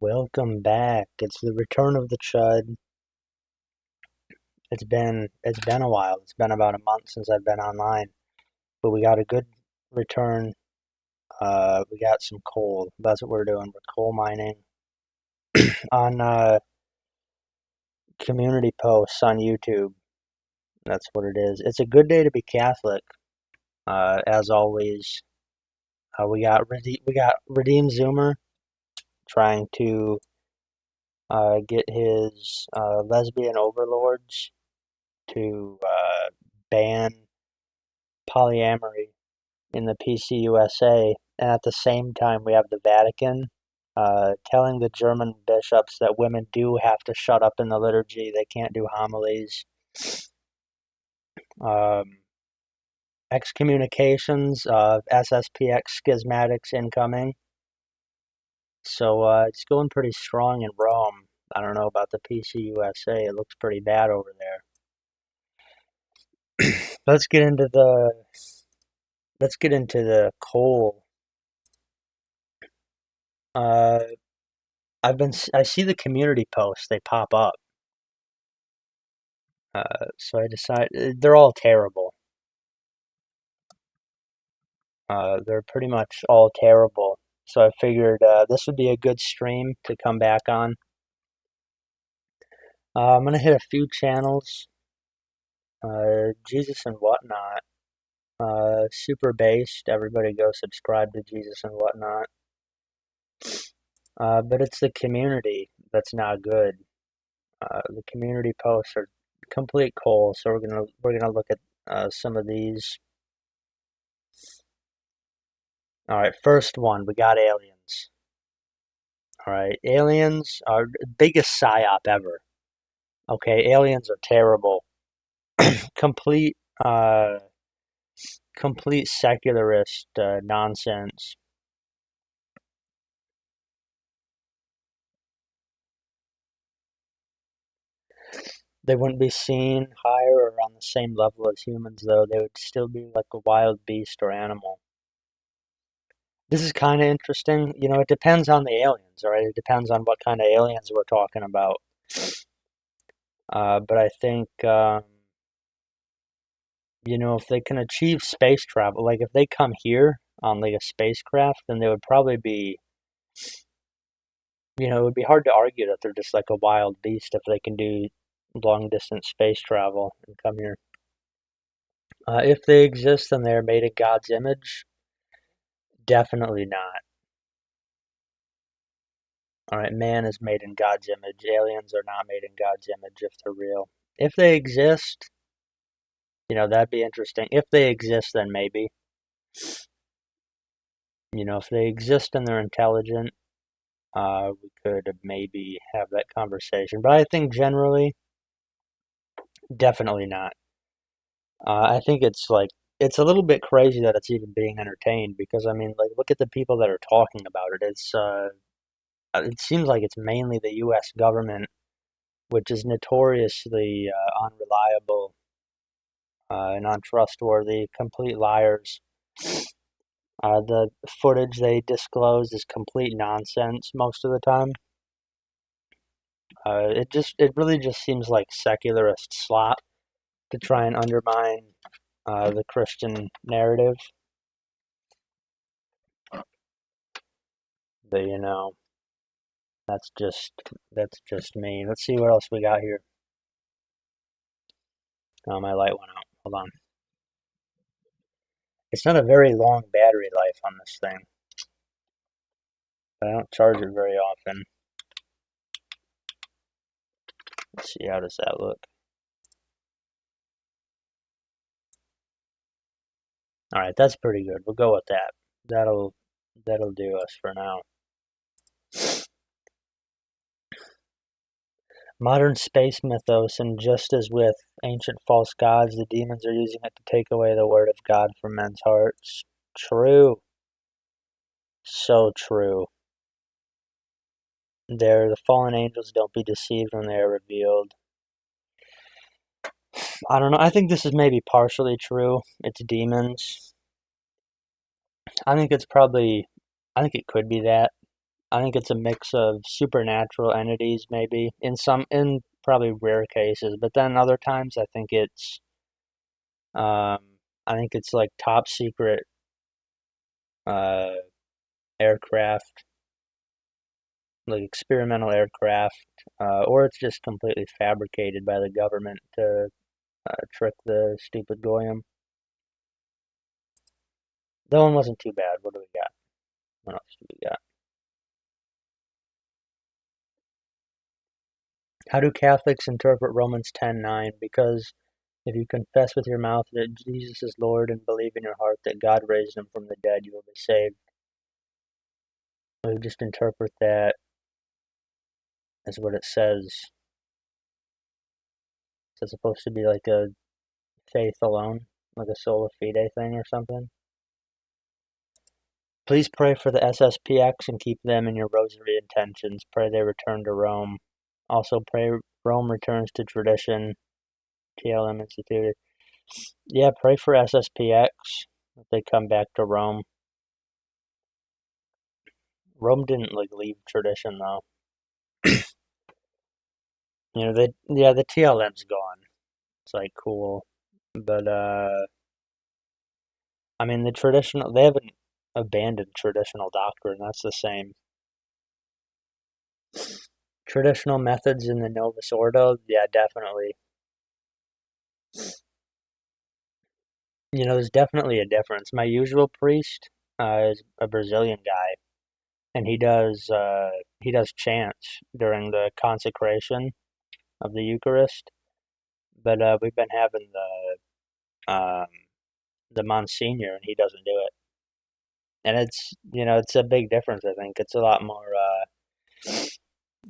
Welcome back. It's the return of the Chud. It's been a while. It's been about a month since I've been online, but we got a good return. We got some coal. That's what we're doing. We're coal mining on community posts on YouTube. That's what it is. It's a good day to be Catholic. As always, we got Redeem Zoomer trying to get his lesbian overlords to ban polyamory in the PCUSA, and at the same time, we have the Vatican telling the German bishops that women do have to shut up in the liturgy. They can't do homilies. Um, excommunications of SSPX schismatics incoming. So it's going pretty strong in Rome. I don't know about the PCUSA. It looks pretty bad over there. Let's get into the coal. Uh, I see the community posts, they pop up. So I decided they're all terrible. They're pretty much all terrible. So I figured this would be a good stream to come back on. I'm gonna hit a few channels. Jesus and Whatnot. Super based. Everybody go subscribe to Jesus and Whatnot. But it's the community that's not good. The community posts are complete coal. So we're gonna look at some of these. All right, first one, we got aliens. All right, aliens are the biggest psyop ever. Okay, aliens are terrible. Complete, uh, complete secularist nonsense. They wouldn't be seen higher or on the same level as humans, though. They would still be like a wild beast or animal. This is kind of interesting. You know, it depends on the aliens, all right? It depends on what kind of aliens we're talking about. But I think you know, if they can achieve space travel, like if they come here on like a spacecraft, then they would probably be, you know, it would be hard to argue that they're just like a wild beast if they can do long distance space travel and come here. If they exist and they're made in God's image, definitely not. All right, man is made in God's image. Aliens are not made in God's image if they're real. If they exist, you know, that'd be interesting. If they exist, then maybe. You know, if they exist and they're intelligent, we could maybe have that conversation. But I think generally, definitely not. I think it's a little bit crazy that it's even being entertained because I mean, like, look at the people that are talking about it. It seems like it's mainly the U.S. government, which is notoriously unreliable and untrustworthy, complete liars. The footage they disclose is complete nonsense most of the time. It really just seems like secularist slop to try and undermine the Christian narrative. But you know, that's just that's just me. Let's see what else we got here. Oh, my light went out. Hold on. It's not a very long battery life on this thing, but I don't charge it very often. Let's see, how does that look? All right, that's pretty good. We'll go with that. That'll do us for now. Modern space mythos, and just as with ancient false gods, the demons are using it to take away the word of God from men's hearts. True. So true. The fallen angels, don't be deceived when they are revealed. I don't know. I think this is maybe partially true. It's demons. I think it's probably, I think it could be that. I think it's a mix of supernatural entities, maybe in probably rare cases, but then other times um, I think it's like top secret uh, aircraft, like experimental aircraft, or it's just completely fabricated by the government to trick the stupid goyim. That one wasn't too bad. What do we got? What else do we got? How do Catholics interpret Romans 10:9? Because if you confess with your mouth that Jesus is Lord and believe in your heart that God raised him from the dead, you will be saved. We just interpret that as what it says. So it's supposed to be like a faith alone, like a sola fide thing or something. Please pray for the SSPX and keep them in your rosary intentions. Pray they return to Rome. Also pray Rome returns to tradition. TLM instituted. Yeah, pray for SSPX if they come back to Rome. Rome didn't like leave tradition though. The TLM's gone. It's like cool. But I mean they haven't abandoned traditional doctrine. That's the same. Traditional methods in the Novus Ordo, yeah, definitely. There's definitely a difference. My usual priest is a Brazilian guy, and he does chants during the consecration of the Eucharist. But we've been having the Monsignor, and he doesn't do it. And it's a big difference. I think it's a lot more.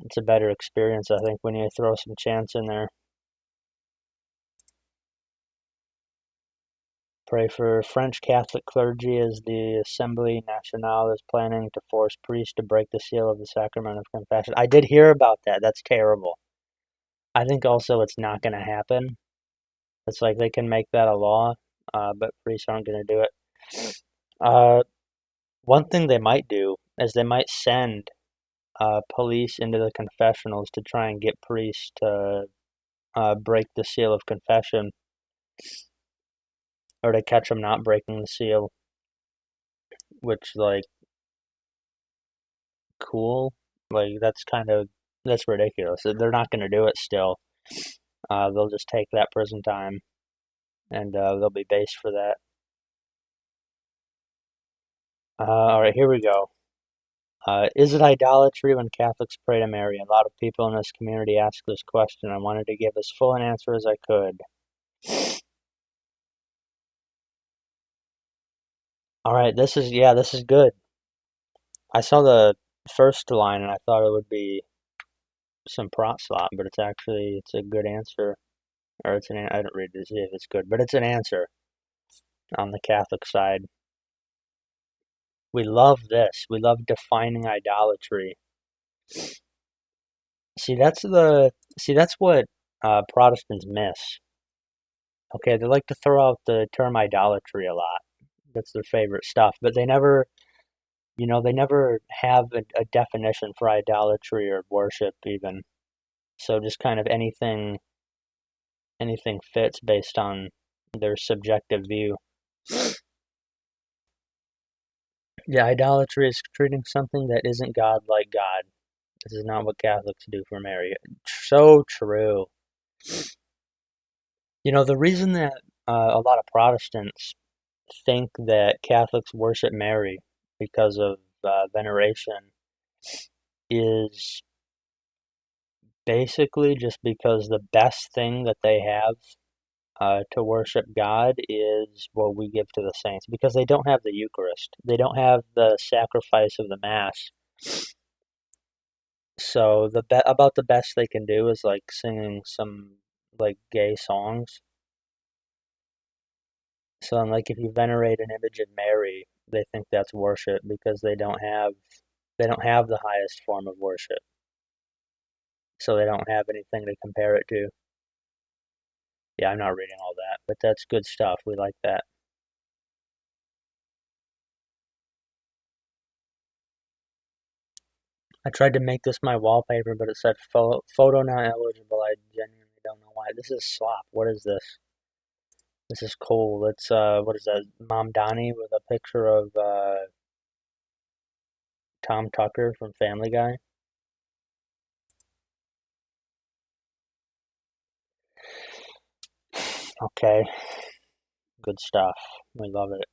It's a better experience. I think when you throw some chants in there. Pray for French Catholic clergy as the Assemblée Nationale is planning to force priests to break the seal of the sacrament of confession. I did hear about that. That's terrible. I think also it's not going to happen. It's like they can make that a law, but priests aren't going to do it. Uh, One thing they might do is they might send police into the confessionals to try and get priests to break the seal of confession or to catch them not breaking the seal, which, like, cool. Like that's ridiculous. They're not going to do it still. They'll just take that prison time and they'll be based for that. All right, here we go. Is it idolatry when Catholics pray to Mary? A lot of people in this community ask this question. I wanted to give as full an answer as I could. All right, this is good. I saw the first line and I thought it would be some prot slot, but it's a good answer. Or I don't read to see if it's good, but it's an answer on the Catholic side. We love this. We love defining idolatry. See, that's what Protestants miss. Okay, they like to throw out the term idolatry a lot. That's their favorite stuff, but they never have a definition for idolatry or worship even. So just kind of anything fits based on their subjective view. Yeah, idolatry is treating something that isn't God like God. This is not what Catholics do for Mary. So true. The reason that a lot of Protestants think that Catholics worship Mary because of veneration is basically just because the best thing that they have to worship God is what we give to the saints because they don't have the Eucharist. They don't have the sacrifice of the Mass. So about the best they can do is like singing some like gay songs. So like if you venerate an image of Mary, they think that's worship because they don't have the highest form of worship. So they don't have anything to compare it to. Yeah, I'm not reading all that, but that's good stuff. We like that. I tried to make this my wallpaper, but it said photo not eligible. I genuinely don't know why. This is slop. What is this? This is cool. It's what is that? Mom Donnie with a picture of Tom Tucker from Family Guy. Okay, good stuff. We love it.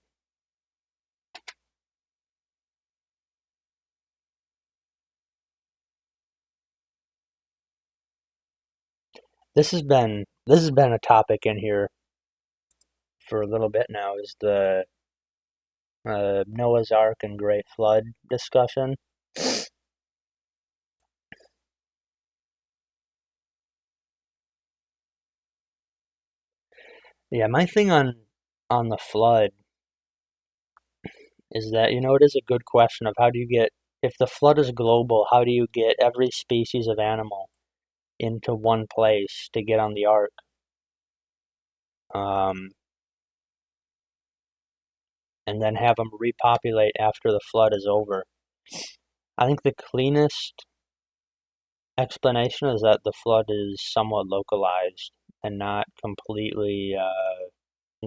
This has been a topic in here for a little bit now. Is the Noah's Ark and Great Flood discussion? Yeah, my thing on the flood is that it is a good question of how do you get if the flood is global, how do you get every species of animal into one place to get on the ark? Um, and then have them repopulate after the flood is over. I think the cleanest explanation is that the flood is somewhat localized and not completely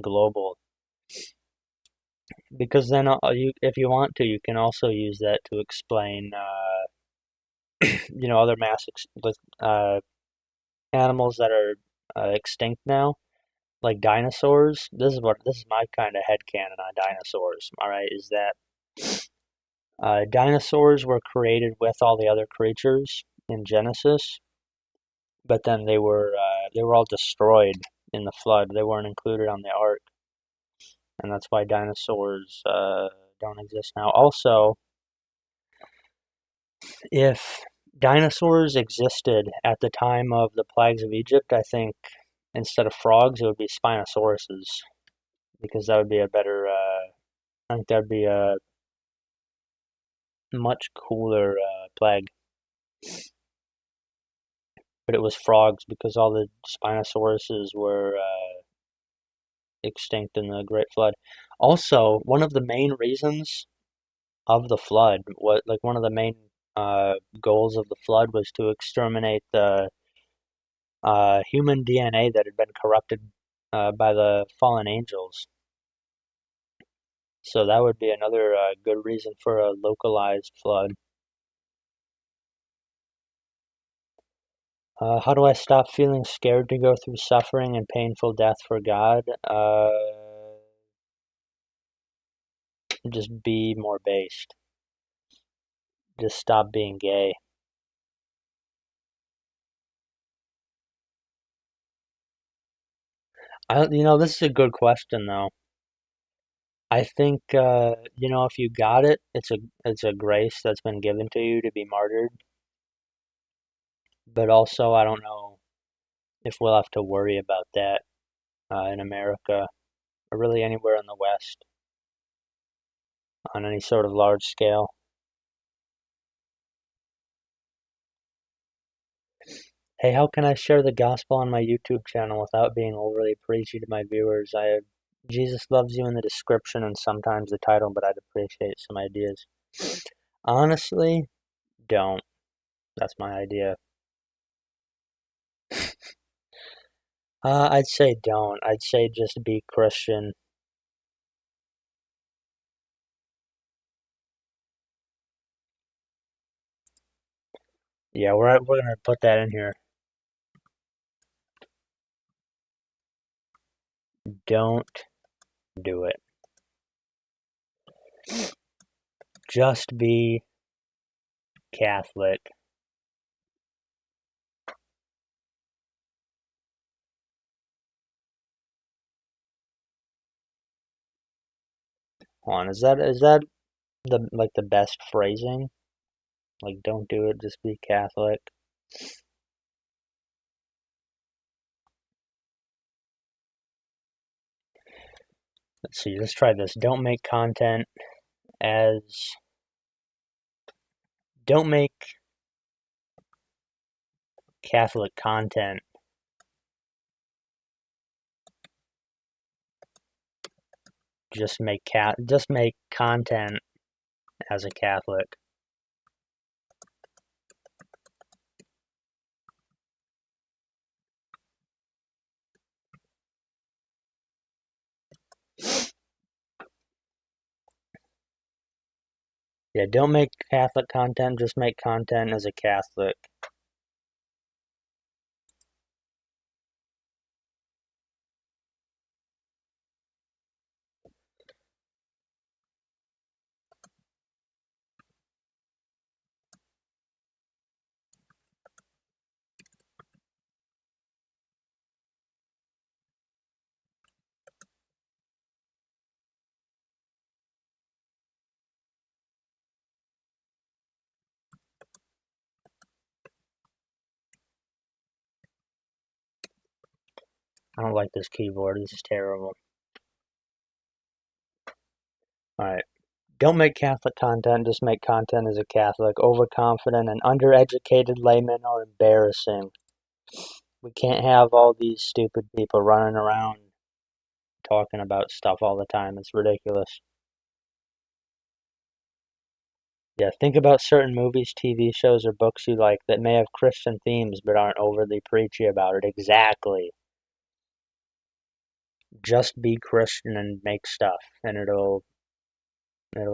global. Because then, if you want to, you can also use that to explain, other with animals that are extinct now, like dinosaurs. This is my kind of headcanon on dinosaurs. All right, is that dinosaurs were created with all the other creatures in Genesis, but then they were all destroyed in the flood. They weren't included on the ark, and that's why dinosaurs don't exist now. Also, if dinosaurs existed at the time of the plagues of Egypt, I think instead of frogs, it would be Spinosauruses because that would be a better. I think that would be a much cooler plague. But it was frogs because all the Spinosauruses were extinct in the Great Flood. Also, one of the main reasons of the flood, what like one of the main goals of the flood was to exterminate the human DNA that had been corrupted by the fallen angels. So that would be another good reason for a localized flood. How do I stop feeling scared to go through suffering and painful death for God? Just be more based. Just stop being gay. This is a good question though. I think if you got it, it's a grace that's been given to you to be martyred. But also, I don't know if we'll have to worry about that in America or really anywhere in the West on any sort of large scale. Hey, how can I share the gospel on my YouTube channel without being overly preachy to my viewers? I have Jesus loves you in the description and sometimes the title, but I'd appreciate some ideas. Honestly, don't. That's my idea. I'd say don't. I'd say just be Christian. Yeah, we're gonna put that in here. Don't do it. Just be Catholic. Hold on, is that the best phrasing? Like, don't do it. Just be Catholic. Let's see. Let's try this. As don't make Catholic content. Just make content as a Catholic. Yeah, don't make Catholic content, just make content as a Catholic. I don't like this keyboard. This is terrible. Alright. Don't make Catholic content, just make content as a Catholic. Overconfident and undereducated laymen are embarrassing. We can't have all these stupid people running around talking about stuff all the time. It's ridiculous. Yeah, think about certain movies, TV shows, or books you like that may have Christian themes but aren't overly preachy about it. Exactly. Just be Christian and make stuff, and it'll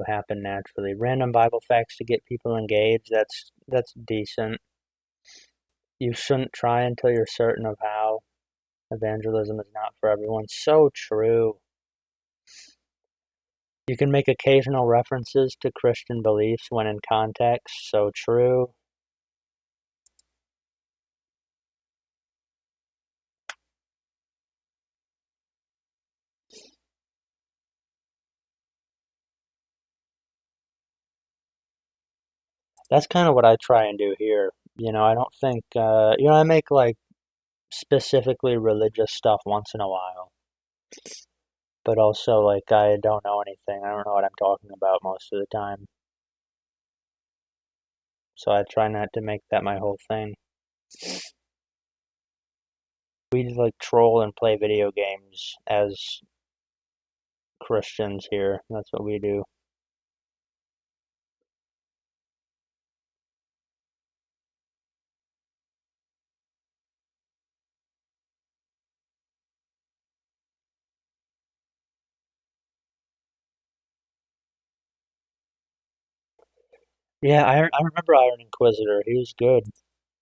happen naturally. Random Bible facts to get people engaged. That's decent. You shouldn't try until you're certain of how. Evangelism is not for everyone. So true. You can make occasional references to Christian beliefs when in context. So true. That's kind of what I try and do here. I don't think, I make like specifically religious stuff once in a while, but also like I don't know anything. I don't know what I'm talking about most of the time. So I try not to make that my whole thing. We just like troll and play video games as Christians here. That's what we do. Yeah, I remember Iron Inquisitor. He was good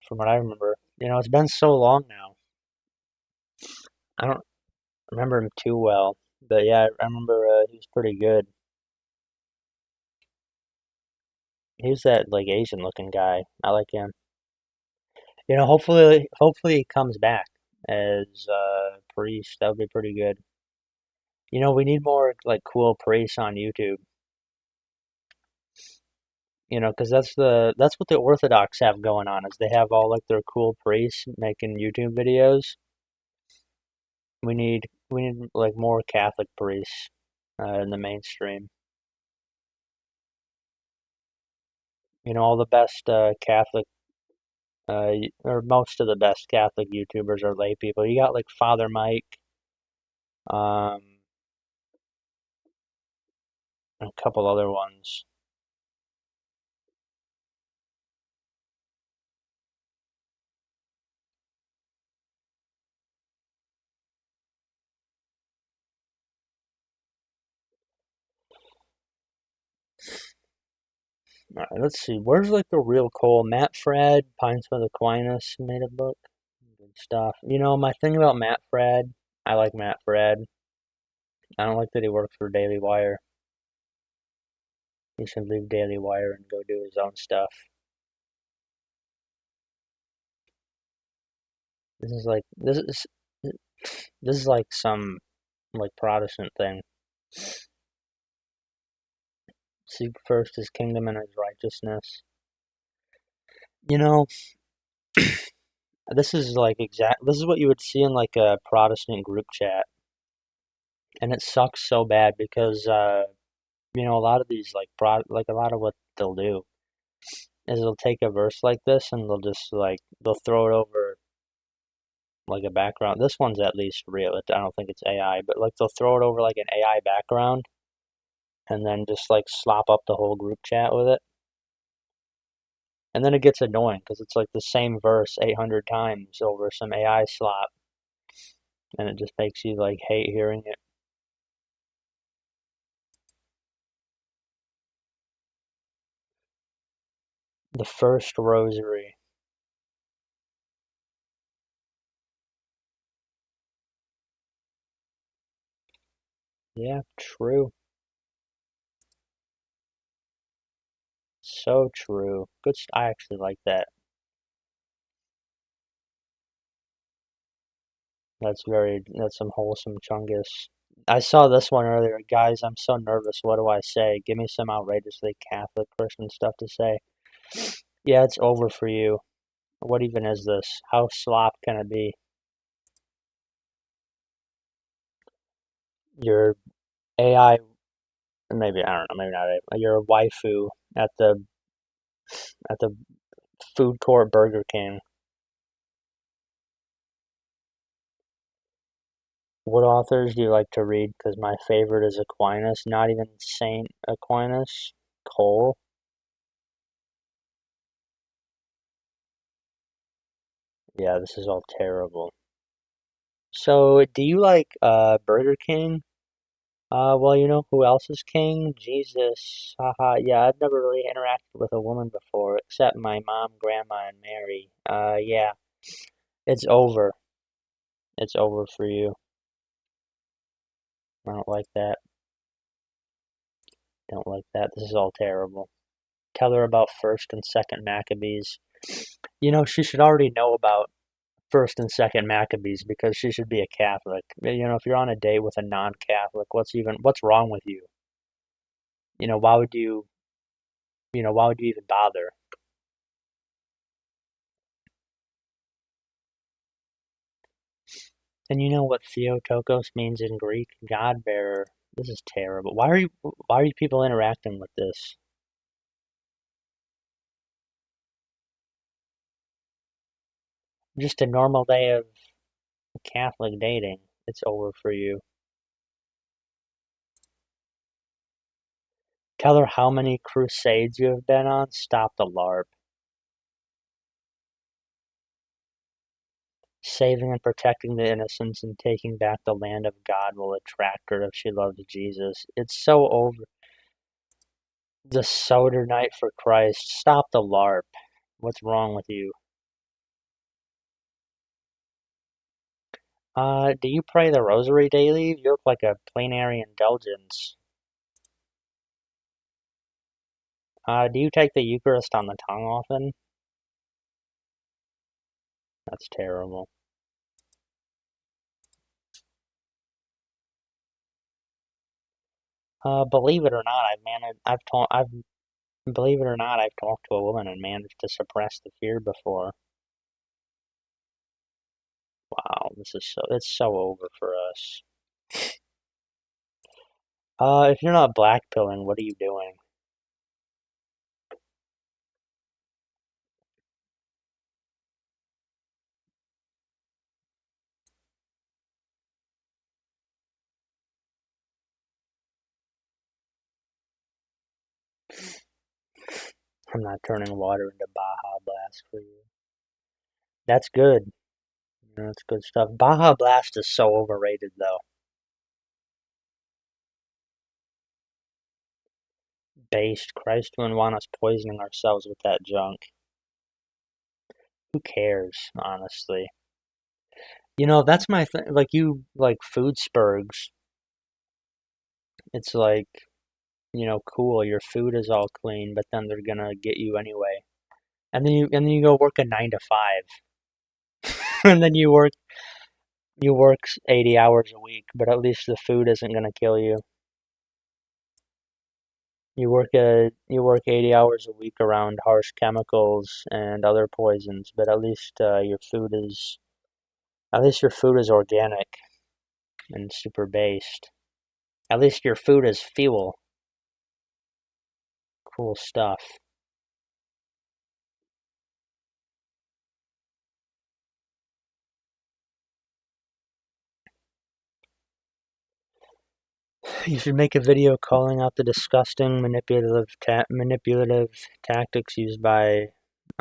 from what I remember. It's been so long now. I don't remember him too well, but yeah, I remember he was pretty good. He was that like Asian looking guy. I like him. Hopefully he comes back as priest. That would be pretty good. We need more like cool priests on YouTube. Because that's what the Orthodox have going on is they have all like their cool priests making YouTube videos. We need like more Catholic priests in the mainstream. All the best Catholic or most of the best Catholic YouTubers are lay people. You got like Father Mike, um, and a couple other ones. All right, let's see. Where's like the real Cole? Matt Fred, Pines with Aquinas made a book. Good stuff. My thing about Matt Fred, I like Matt Fred. I don't like that he works for Daily Wire. He should leave Daily Wire and go do his own stuff. This is like this is like some like Protestant thing. Seek first his kingdom and his righteousness. You know, this is what you would see in like a Protestant group chat. And it sucks so bad because a lot of these like a lot of what they'll do is they'll take a verse like this and they'll just like they'll throw it over like a background. This one's at least real. I don't think it's AI, but like they'll throw it over like an AI background and then just like slop up the whole group chat with it. And then it gets annoying because it's like the same verse 800 times over some AI slop, and it just makes you like hate hearing it. The first rosary. Yeah, true. So true. I actually like that. That's some wholesome chungus. I saw this one earlier. Guys, I'm so nervous. What do I say? Give me some outrageously Catholic Christian stuff to say. Yeah, it's over for you. What even is this? How slop can it be? Your AI, maybe, I don't know, maybe not AI, your waifu at the food court Burger King. What authors do you like to read? Because my favorite is Aquinas, not even Saint Aquinas. Cole. Yeah, this is all terrible. So, do you like Burger King? Well, you know who else is king? Jesus. Haha. Yeah, I've never really interacted with a woman before, except my mom, grandma, and Mary. Yeah, it's over. It's over for you. I don't like that. Don't like that. This is all terrible. Tell her about first and second Maccabees. You know, she should already know about first and second Maccabees because she should be a Catholic. You know, if you're on a date with a non-Catholic, what's wrong with you? You know, why would you even bother? And you know what Theotokos means in Greek? God bearer. This is terrible. Why are you people interacting with this? Just a normal day of Catholic dating. It's over for you. Tell her how many crusades you have been on. Stop the LARP. Saving and protecting the innocents and taking back the land of God will attract her if she loves Jesus. It's so over. The Soder Night for Christ. Stop the LARP. What's wrong with you? Do you pray the rosary daily? You look like a plenary indulgence. Do you take the Eucharist on the tongue often? That's terrible. Believe it or not, believe it or not, I've talked to a woman and managed to suppress the fear before. Wow, it's so over for us. If you're not blackpilling, what are you doing? I'm not turning water into Baja Blast for you. That's good. That's good stuff. Baja Blast is so overrated, though. Based. Christ wouldn't want us poisoning ourselves with that junk. Who cares, honestly? You know, that's my thing. Like, you like food spurgs. It's like, cool, your food is all clean, but then they're gonna get you anyway. And then you go work a 9 to 5. And then you work 80 hours a week, but at least the food isn't gonna kill you. You work 80 hours a week around harsh chemicals and other poisons, but at least your food is organic and super based. At least your food is fuel. Cool stuff. You should make a video calling out the disgusting manipulative tactics used by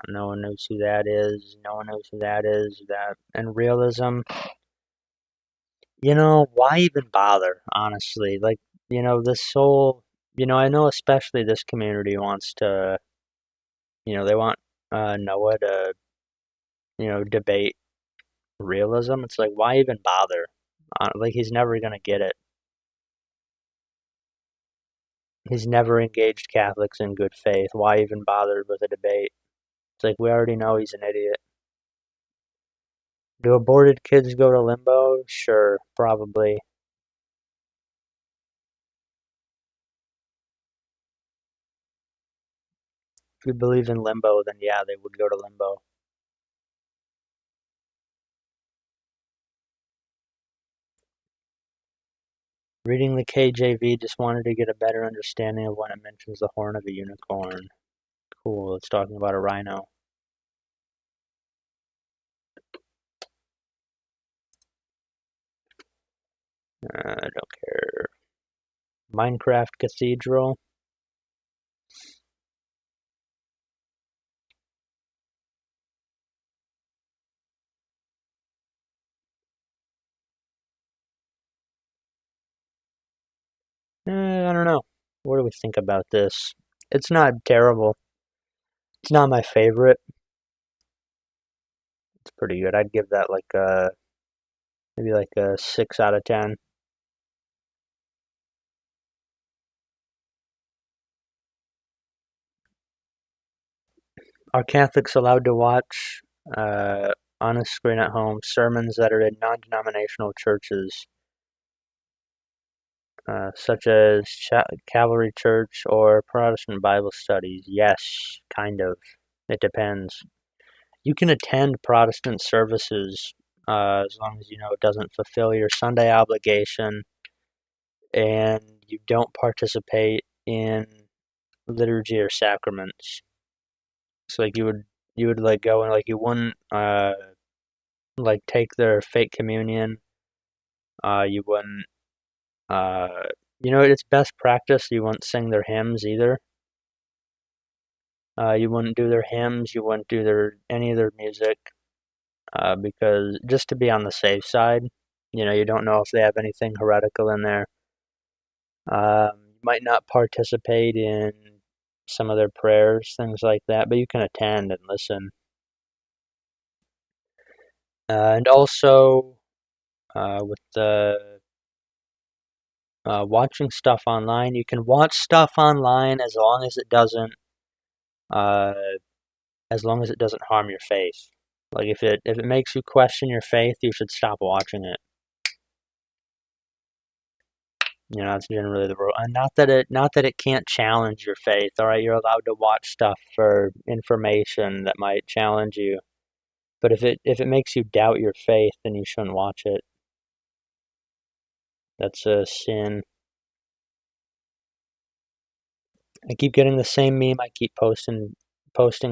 no one knows who that is. No one knows who that is. That and realism. Why even bother? Honestly, like this whole. I know especially this community wants to. They want Noah to, debate realism. It's like, why even bother? Like, he's never gonna get it. He's never engaged Catholics in good faith. Why even bother with a debate? It's like, we already know he's an idiot. Do aborted kids go to limbo? Sure, probably. If you believe in limbo, then yeah, they would go to limbo. Reading the KJV, just wanted to get a better understanding of when it mentions the horn of a unicorn. Cool, it's talking about a rhino. I don't care. Minecraft Cathedral. I don't know. What do we think about this? It's not terrible. It's not my favorite. It's pretty good. I'd give that like a maybe like a 6 out of 10. Are Catholics allowed to watch on a screen at home sermons that are in non-denominational churches, such as Calvary Church or Protestant Bible studies? Yes, kind of. It depends. You can attend Protestant services as long as you know it doesn't fulfill your Sunday obligation and you don't participate in liturgy or sacraments. So like you would like go and like you wouldn't like take their fake communion. You wouldn't uh it's best practice. You wouldn't sing their hymns either. You wouldn't do their hymns. You wouldn't do their any of their music because just to be on the safe side. You don't know if they have anything heretical in there. You might not participate in some of their prayers, things like that, but you can attend and listen. And also, with the watching stuff online, you can watch stuff online uh, as long as it doesn't harm your faith. Like if it makes you question your faith, you should stop watching it. That's generally the rule. And not that it can't challenge your faith. All right, you're allowed to watch stuff for information that might challenge you. But if it makes you doubt your faith, then you shouldn't watch it. That's a sin. I keep getting the same meme. I keep posting,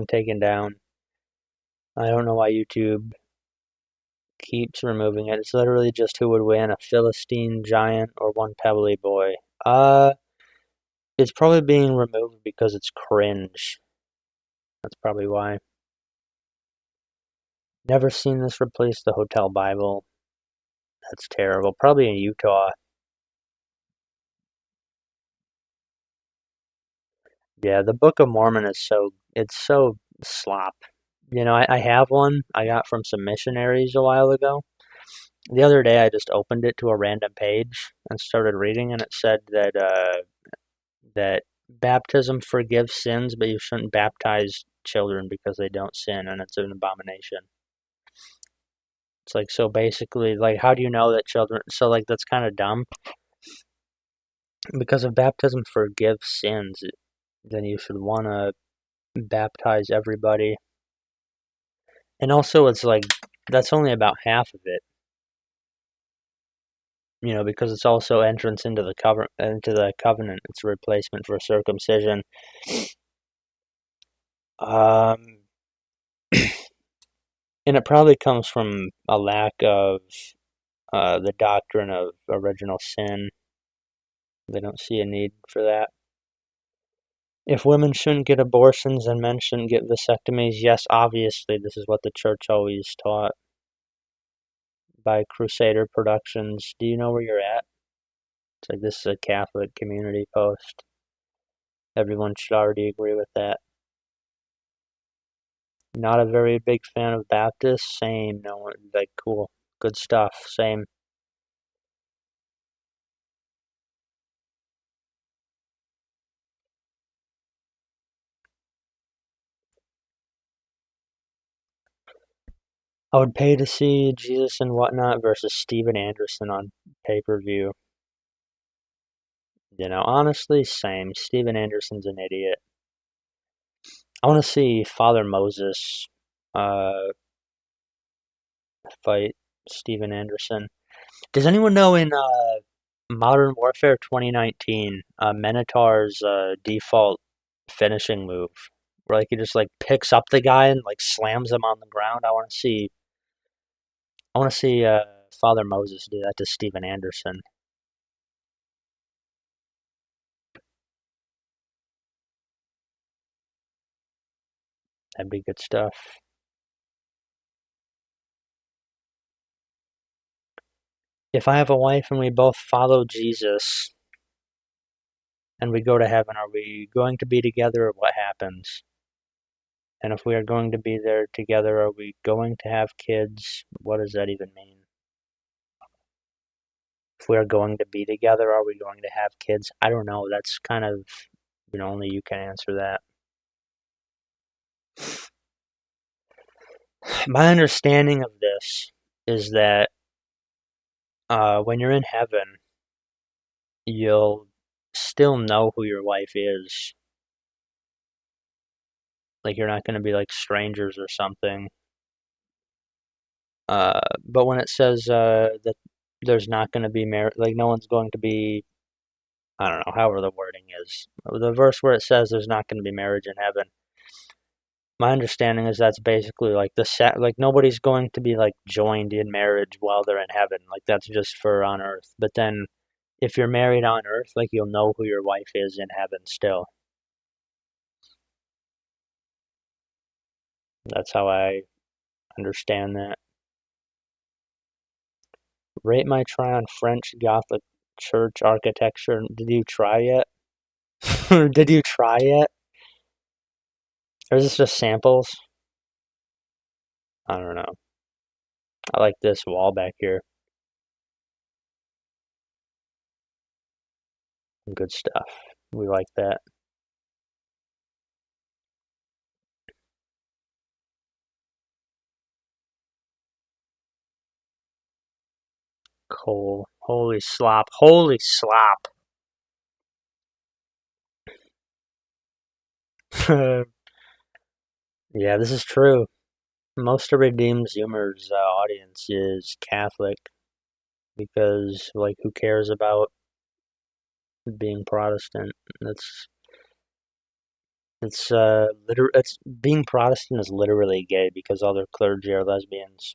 taken down. I don't know why YouTube keeps removing it. It's literally just who would win, a Philistine giant or one pebbly boy. It's probably being removed because it's cringe. That's probably why. Never seen this replace the Hotel Bible. That's terrible. Probably in Utah. Yeah, the Book of Mormon is it's so slop. I have one I got from some missionaries a while ago. The other day I just opened it to a random page and started reading, and it said that baptism forgives sins, but you shouldn't baptize children because they don't sin, and it's an abomination. It's like, so basically, like, how do you know that children? So like that's kind of dumb because if baptism forgives sins, then you should want to baptize everybody. And also, it's like that's only about half of it, because it's also entrance into the covenant. It's a replacement for circumcision. Um, and it probably comes from a lack of the doctrine of original sin. They don't see a need for that. If women shouldn't get abortions and men shouldn't get vasectomies, yes, obviously, this is what the church always taught by Crusader Productions. Do you know where you're at? It's like this is a Catholic community post. Everyone should already agree with that. Not a very big fan of Baptists. Same. No, like cool, good stuff. Same. I would pay to see Jesus and whatnot versus Steven Anderson on pay-per-view. Honestly, same. Steven Anderson's an idiot. I want to see Father Moses uh, fight Steven Anderson. Does anyone know in Modern Warfare 2019, Minotaur's default finishing move, where like he just like picks up the guy and like slams him on the ground? I want to see Father Moses do that to Steven Anderson. That'd be good stuff. If I have a wife and we both follow Jesus and we go to heaven, are we going to be together or what happens? And if we are going to be there together, are we going to have kids? What does that even mean? If we are going to be together, are we going to have kids? I don't know. That's kind of, only you can answer that. My understanding of this is that when you're in heaven, you'll still know who your wife is. Like, you're not going to be like strangers or something. But when it says that there's not going to be marriage, like, no one's going to be, I don't know, however the wording is. The verse where it says there's not going to be marriage in heaven, my understanding is that's basically like like nobody's going to be like joined in marriage while they're in heaven. Like that's just for on earth. But then if you're married on earth, like you'll know who your wife is in heaven still. That's how I understand that. Rate my try on French Gothic church architecture. Did you try yet? Did you try yet? Or is this just samples? I don't know. I like this wall back here. Good stuff. We like that. Coal. Holy slop. Holy slop. Yeah, this is true. Most of Redeemed Zoomer's audience is Catholic because, like, who cares about being Protestant? That's it's being Protestant is literally gay because all their clergy are lesbians.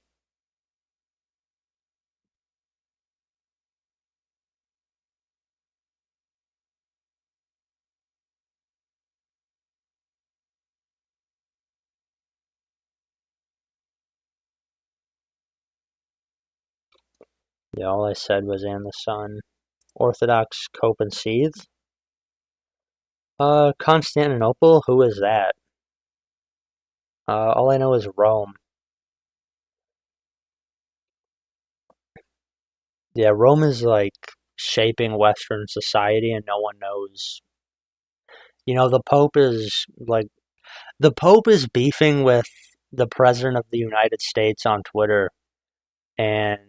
Yeah, all I said was and the sun. Orthodox cope and seethe. Constantinople. Who is that? All I know is Rome. Yeah, Rome is like shaping Western society, and no one knows. The Pope is like the Pope is beefing with the President of the United States on Twitter, and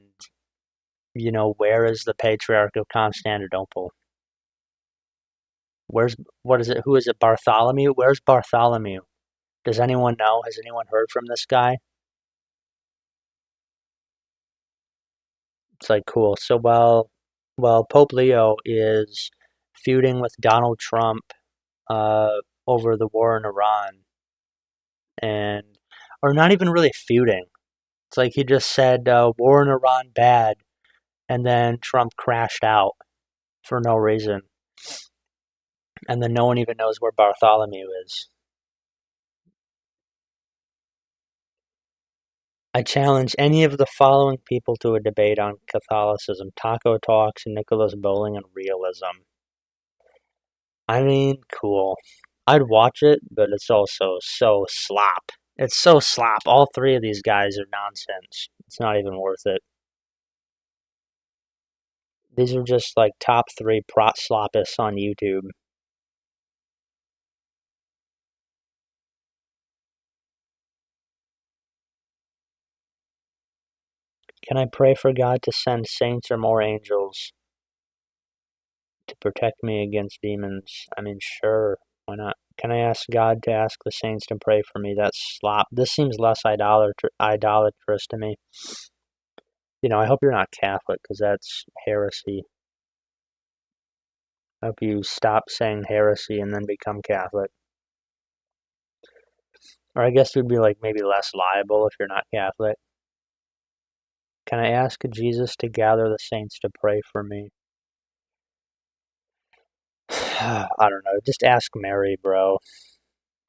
where is the Patriarch of Constantinople? Where's what is it? Who is it? Bartholomew? Where's Bartholomew? Does anyone know? Has anyone heard from this guy? It's like cool. So Pope Leo is feuding with Donald Trump uh, over the war in Iran, and or not even really feuding. It's like he just said war in Iran bad, and then Trump crashed out for no reason, and then no one even knows where Bartholomew is. I challenge any of the following people to a debate on Catholicism: Taco Talks, Nicholas Bowling, and realism. I mean, cool. I'd watch it, but it's also so slop. It's so slop. All three of these guys are nonsense. It's not even worth it. These are just like top three prot sloppists on YouTube. Can I pray for God to send saints or more angels to protect me against demons? I mean, sure. Why not? Can I ask God to ask the saints to pray for me? That's slop. This seems less idolatrous to me. I hope you're not Catholic because that's heresy. I hope you stop saying heresy and then become Catholic. Or I guess you'd be like maybe less liable if you're not Catholic. Can I ask Jesus to gather the saints to pray for me? I don't know. Just ask Mary, bro.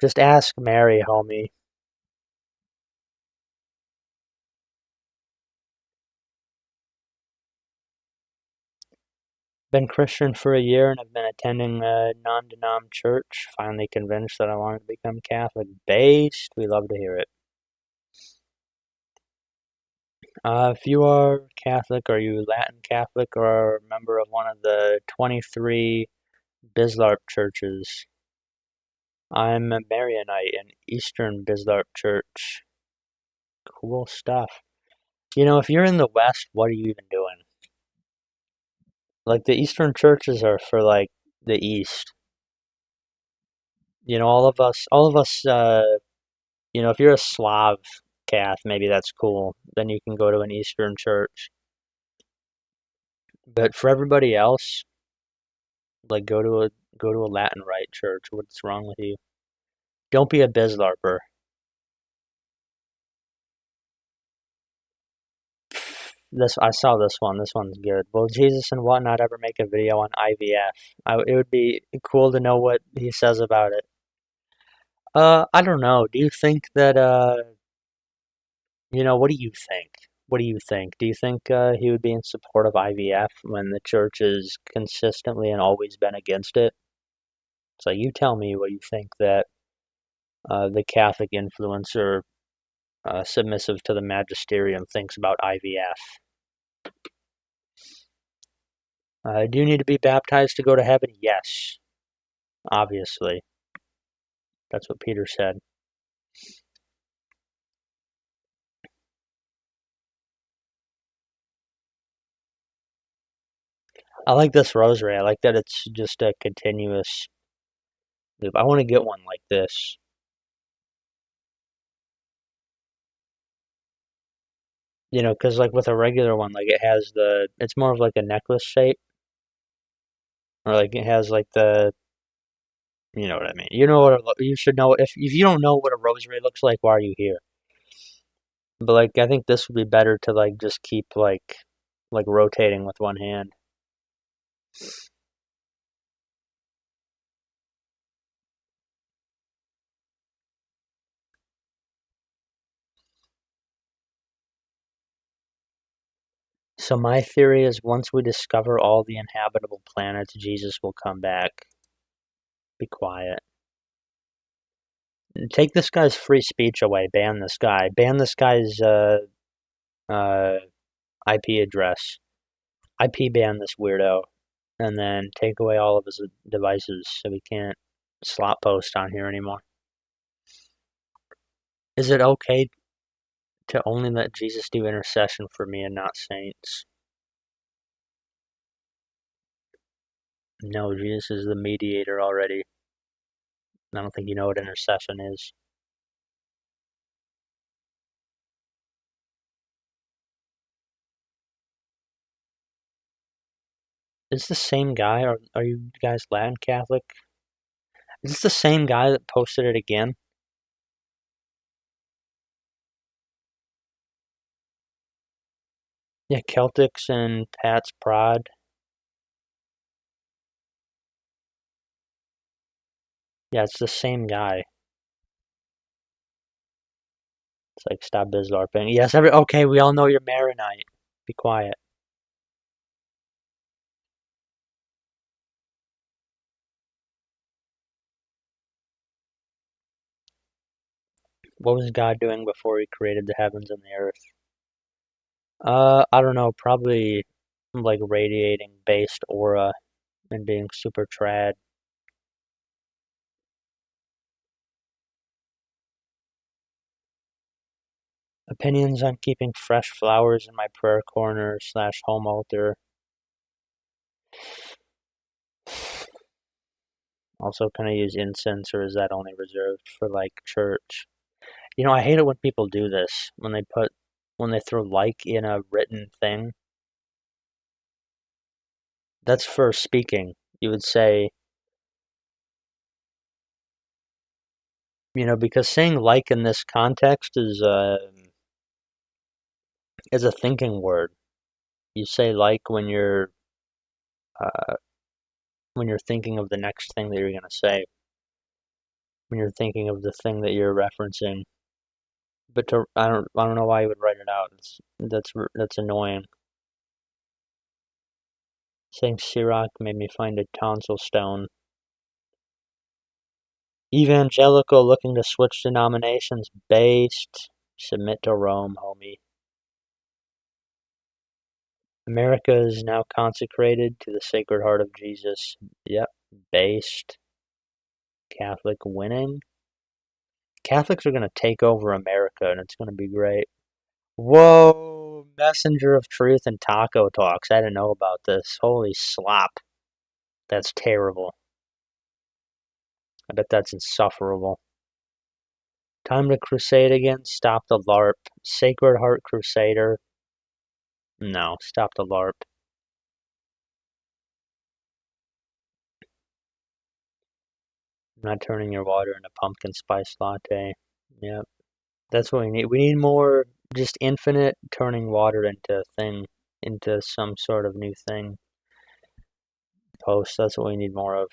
Just ask Mary, homie. Been Christian for a year and have been attending a non-denom church. Finally convinced that I wanted to become Catholic. Based. We love to hear it. If you are Catholic, or you Latin Catholic, or a member of one of the 23 Bislarp churches, I'm a Marianite in Eastern Bislarp Church. Cool stuff. If you're in the West, what are you even doing? Like, the Eastern churches are for, like, the East. If you're a Slav Cath, maybe that's cool. Then you can go to an Eastern church. But for everybody else, like, go to a Latin Rite church. What's wrong with you? Don't be a Bislarper. I saw this one. This one's good. Will Jesus and whatnot ever make a video on IVF? It would be cool to know what he says about it. I don't know. Do you think that what do you think? What do you think? Do you think he would be in support of IVF when the church has consistently and always been against it? So you tell me what you think that the Catholic influencer submissive to the magisterium thinks about IVF. Do you need to be baptized to go to heaven? Yes, obviously. That's what Peter said. I like this rosary. I like that it's just a continuous loop. I want to get one like this. Because like with a regular one, like it's more of like a necklace shape, or like it has like you know what I mean. You should know if you don't know what a rosary looks like, why are you here? But like I think this would be better to like just keep like rotating with one hand. So my theory is once we discover all the inhabitable planets, Jesus will come back. Be quiet. Take this guy's free speech away. Ban this guy. Ban this guy's uh, IP address. IP ban this weirdo. And then take away all of his devices so we can't slot post on here anymore. Is it okay to only let Jesus do intercession for me and not saints? No, Jesus is the mediator already. I don't think you know what intercession is. Is this the same guy, or are you guys Latin Catholic? Is this the same guy that posted it again? Yeah, Celtics and Pat's Prod. Yeah, it's the same guy. It's like, stop bizlarping. Yes, okay, we all know you're Maronite. Be quiet. What was God doing before he created the heavens and the earth? I don't know, probably like radiating based aura and being super trad. Opinions on keeping fresh flowers in my prayer corner slash home altar. Also, can I use incense or is that only reserved for like church? You know, I hate it when people do this, when they throw like in a written thing. That's for speaking. You would say, because saying like in this context is a thinking word. You say like uh, when you're thinking of the next thing that you're gonna say, when you're thinking of the thing that you're referencing. But I don't know why you would write it out. That's annoying. Saying Sirach made me find a tonsil stone. Evangelical looking to switch denominations based. Submit to Rome, homie. America is now consecrated to the Sacred Heart of Jesus. Yep, based. Catholic winning. Catholics are going to take over America and it's going to be great. Whoa, messenger of truth and taco talks. I didn't know about this. Holy slop. That's terrible. I bet that's insufferable. Time to crusade again. Stop the LARP. Sacred Heart Crusader. No, stop the LARP. I'm not turning your water into pumpkin spice latte. Yep. That's what we need. We need more just infinite turning water into some sort of new thing. Post. That's what we need more of.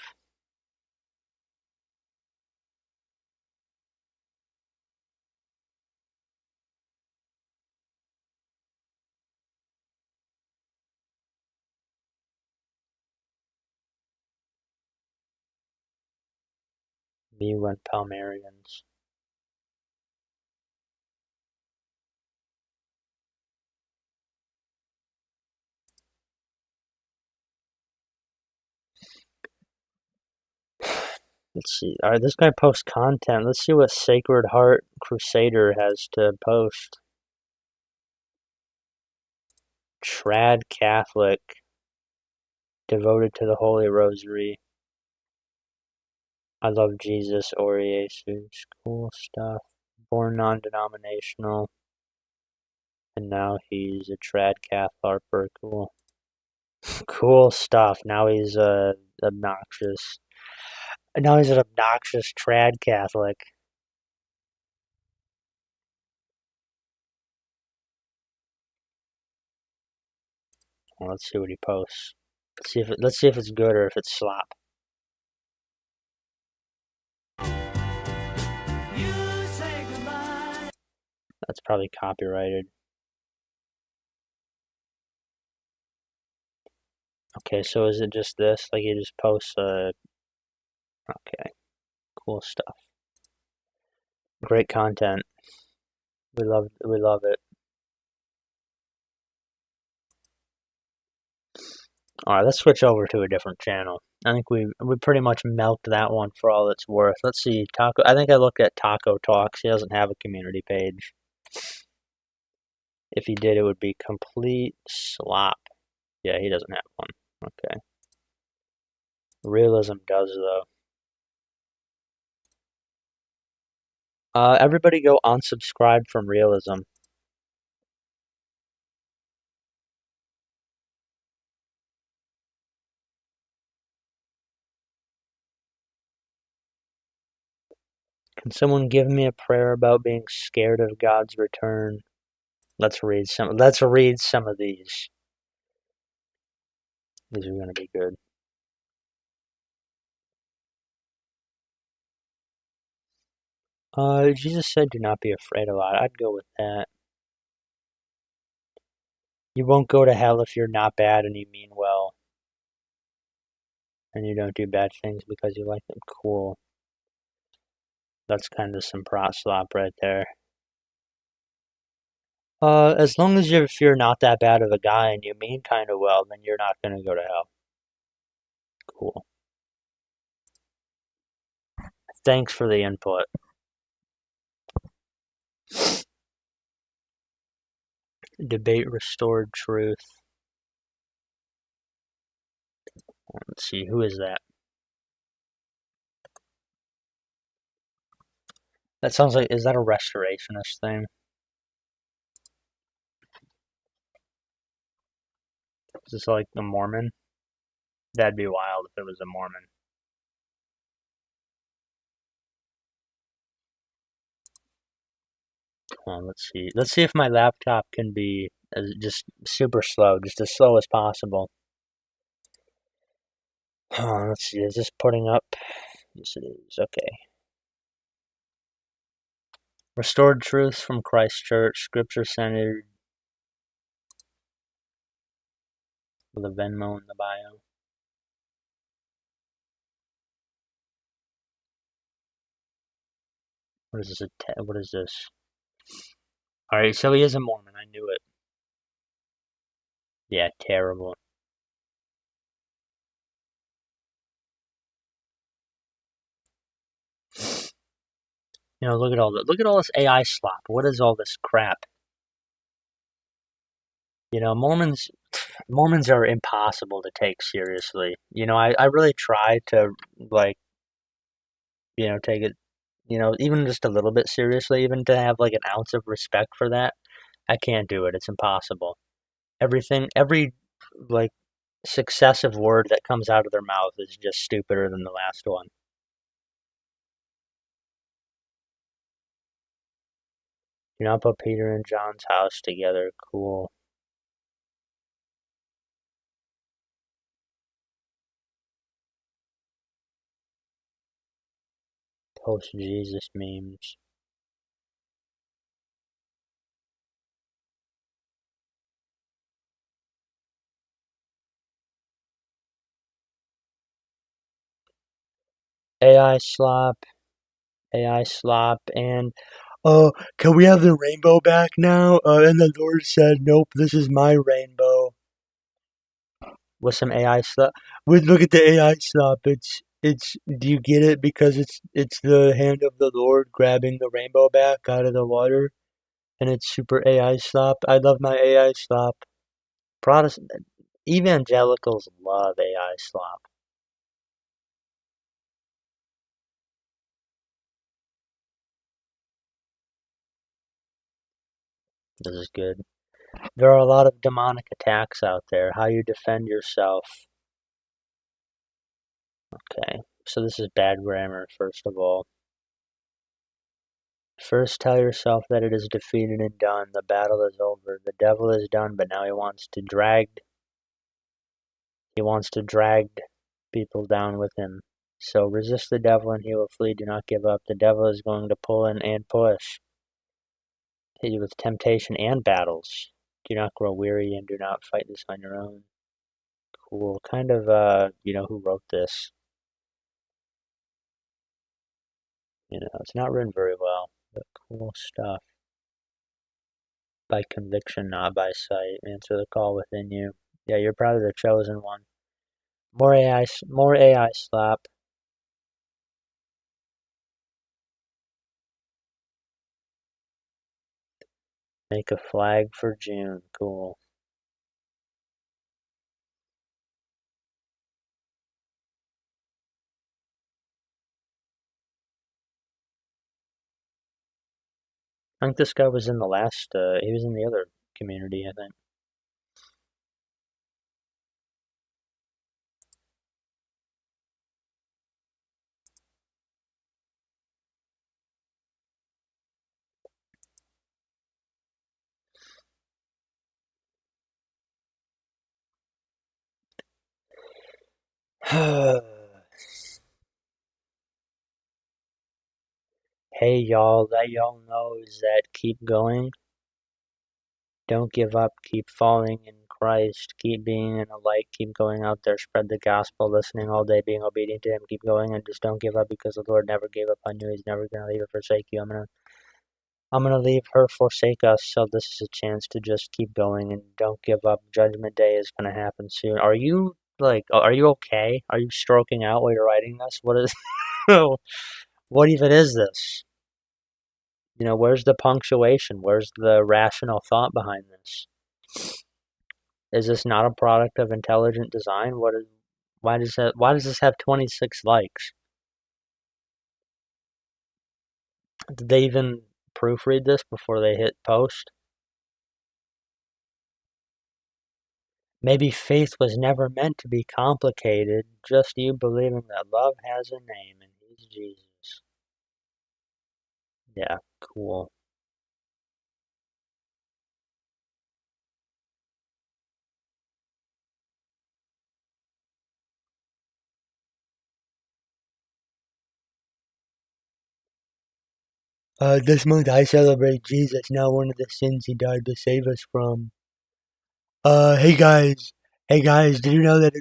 Me went Palmarians. Let's see. All right, this guy posts content. Let's see what Sacred Heart Crusader has to post. Trad Catholic, devoted to the Holy Rosary. I love Jesus, Oriesus. Cool stuff. Born non-denominational, and now he's a trad Catholic. Cool. Cool stuff. Now he's obnoxious. Now he's an obnoxious trad Catholic. Well, let's see what he posts. Let's see if it's good or if it's slop. That's probably copyrighted. Okay, so is it just this? Like he just posts okay, cool stuff. Great content. We love it. Alright, let's switch over to a different channel. I think we pretty much milked that one for all it's worth. Let's see, Taco. I think I looked at Taco Talks. He doesn't have a community page. If he did, it would be complete slop. Yeah, he doesn't have one. Okay. Realism does though. Everybody go unsubscribe from Realism. Can someone give me a prayer about being scared of God's return? Let's read some. Let's read some of these. These are going to be good. Jesus said, "Do not be afraid." A lot. I'd go with that. You won't go to hell if you're not bad and you mean well, and you don't do bad things because you like them. Cool. That's kind of some prot slop right there. As long as if you're not that bad of a guy and you mean kind of well, then you're not gonna go to hell. Cool. Thanks for the input. Debate restored truth. Let's see, who is that? That sounds like, is that a restorationist thing? Is this like a Mormon? That'd be wild if it was a Mormon. Let's see. Let's see if my laptop can be just super slow, just as slow as possible. Let's see. Is this putting up? Yes, it is. Okay. Restored truths from Christ Church, scripture centered, with a Venmo in the bio. What is this? What is this? All right, so he is a Mormon. I knew it. Yeah, terrible. Look at all this AI slop. What is all this crap? Mormons are impossible to take seriously. I really try to like, take it, even just a little bit seriously, even to have like an ounce of respect for that. I can't do it. It's impossible. Every like successive word that comes out of their mouth is just stupider than the last one. Put Peter and John's house together. Cool. Post Jesus memes. AI slop. AI slop. And oh, can we have the rainbow back now? And the Lord said, nope, this is my rainbow. With some AI slop. Look at the AI slop. Do you get it? Because it's the hand of the Lord grabbing the rainbow back out of the water, and it's super AI slop. I love my AI slop. Protestant evangelicals love AI slop. This is good. There are a lot of demonic attacks out there. How you defend yourself. Okay, so this is bad grammar, first of all. First tell yourself that it is defeated and done. The battle is over. The devil is done, but now he wants to drag people down with him. So resist the devil and he will flee. Do not give up. The devil is going to pull in and push. Hit you with temptation and battles. Do not grow weary and do not fight this on your own. Cool. Kind of, who wrote this? It's not written very well, but cool stuff. By conviction, not by sight. Answer the call within you. Yeah, you're probably the chosen one. More AI slap. Make a flag for June. Cool. I think this guy was in the last, he was in the other community, I think. Hey y'all, let y'all know is that keep going. Don't give up, keep falling, and Christ, keep being in a light, keep going out there, spread the gospel, listening all day, being obedient to Him, keep going, and just don't give up because the Lord never gave up on you. He's never gonna leave or forsake you. I'm gonna leave her forsake us, so this is a chance to just keep going and don't give up. Judgment Day is gonna happen soon. Are you are you okay? Are you stroking out while you're writing this? What is what even is this? Where's the punctuation? Where's the rational thought behind this? Is this not a product of intelligent design? Why does this have 26 likes? Did they even proofread this before they hit post? Maybe faith was never meant to be complicated, just you believing that love has a name and he's Jesus. Yeah, cool. This month I celebrate Jesus, not one of the sins he died to save us from. Hey guys. Hey guys, did you know that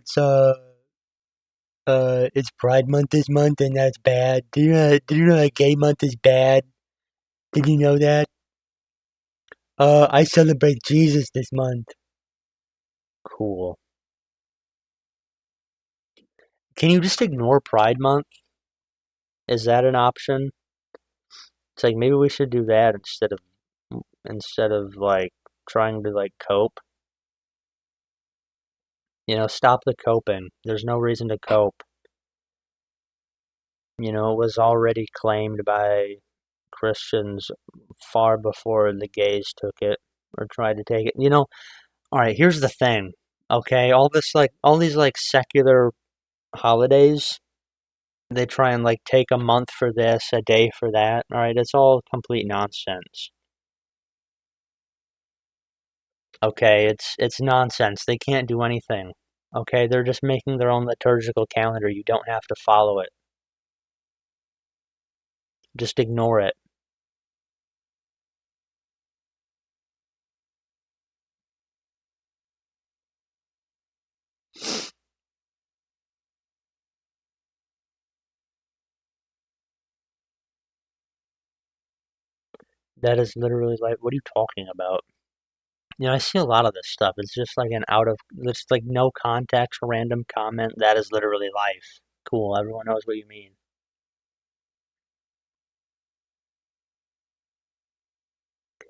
it's Pride Month this month and that's bad? Did you know that Gay Month is bad? Did you know that? I celebrate Jesus this month. Cool. Can you just ignore Pride Month? Is that an option? It's like maybe we should do that instead of like trying to like cope. Stop the coping. There's no reason to cope. It was already claimed by Christians far before the gays took it or tried to take it. All right, here's the thing. Okay, all these like secular holidays, they try and like take a month for this, a day for that. All right, it's all complete nonsense. Okay, it's nonsense. They can't do anything. Okay, they're just making their own liturgical calendar. You don't have to follow it. Just ignore it. That is literally like, what are you talking about? I see a lot of this stuff. It's just like it's like no context, random comment. That is literally life. Cool, everyone knows what you mean.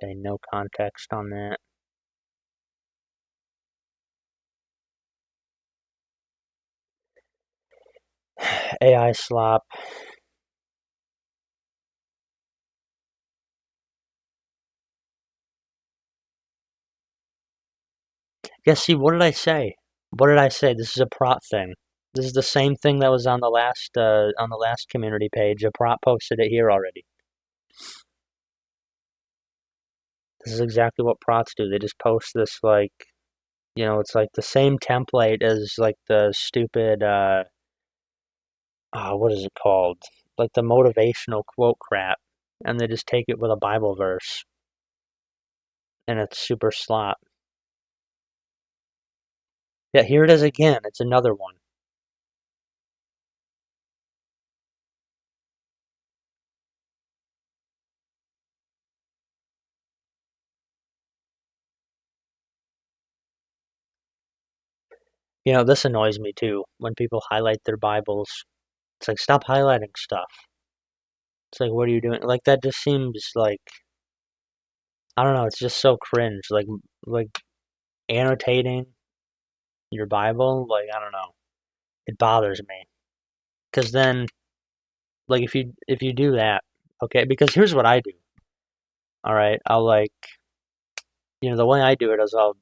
Okay, no context on that. AI slop. Yeah, see, what did I say? What did I say? This is a prop thing. This is the same thing that was on the last community page. A prop posted it here already. This is exactly what prots do. They just post this like, it's like the same template as like the stupid what is it called? Like the motivational quote crap, and they just take it with a Bible verse, and it's super slop. Yeah, here it is again. It's another one. This annoys me too when people highlight their Bibles. It's like, stop highlighting stuff. It's like, what are you doing? Like, that just seems like, I don't know, it's just so cringe. Like annotating your Bible, like, I don't know. It bothers me. Because then, like, if you do that, okay, because here's what I do. All right, I'll like, the way I do it is I'll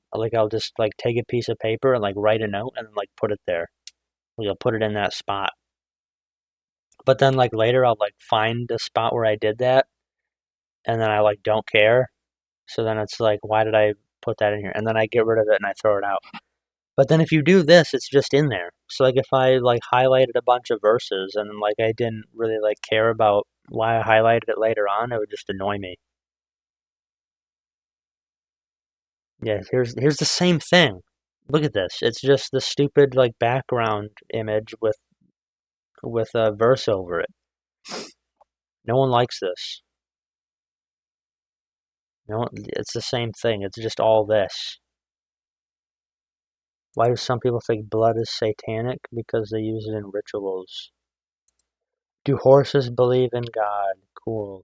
just like take a piece of paper and like write a note and like put it there. Like, I'll put it in that spot. But then like later I'll like find the spot where I did that and then I like don't care. So then it's like, why did I put that in here? And then I get rid of it and I throw it out. But then if you do this, it's just in there. So like if I like highlighted a bunch of verses and like I didn't really like care about why I highlighted it later on, it would just annoy me. Yeah, here's the same thing. Look at this. It's just the stupid like background image with a verse over it. No one likes this. No one, it's the same thing. It's just all this. Why do some people think blood is satanic? Because they use it in rituals. Do horses believe in God? Cool.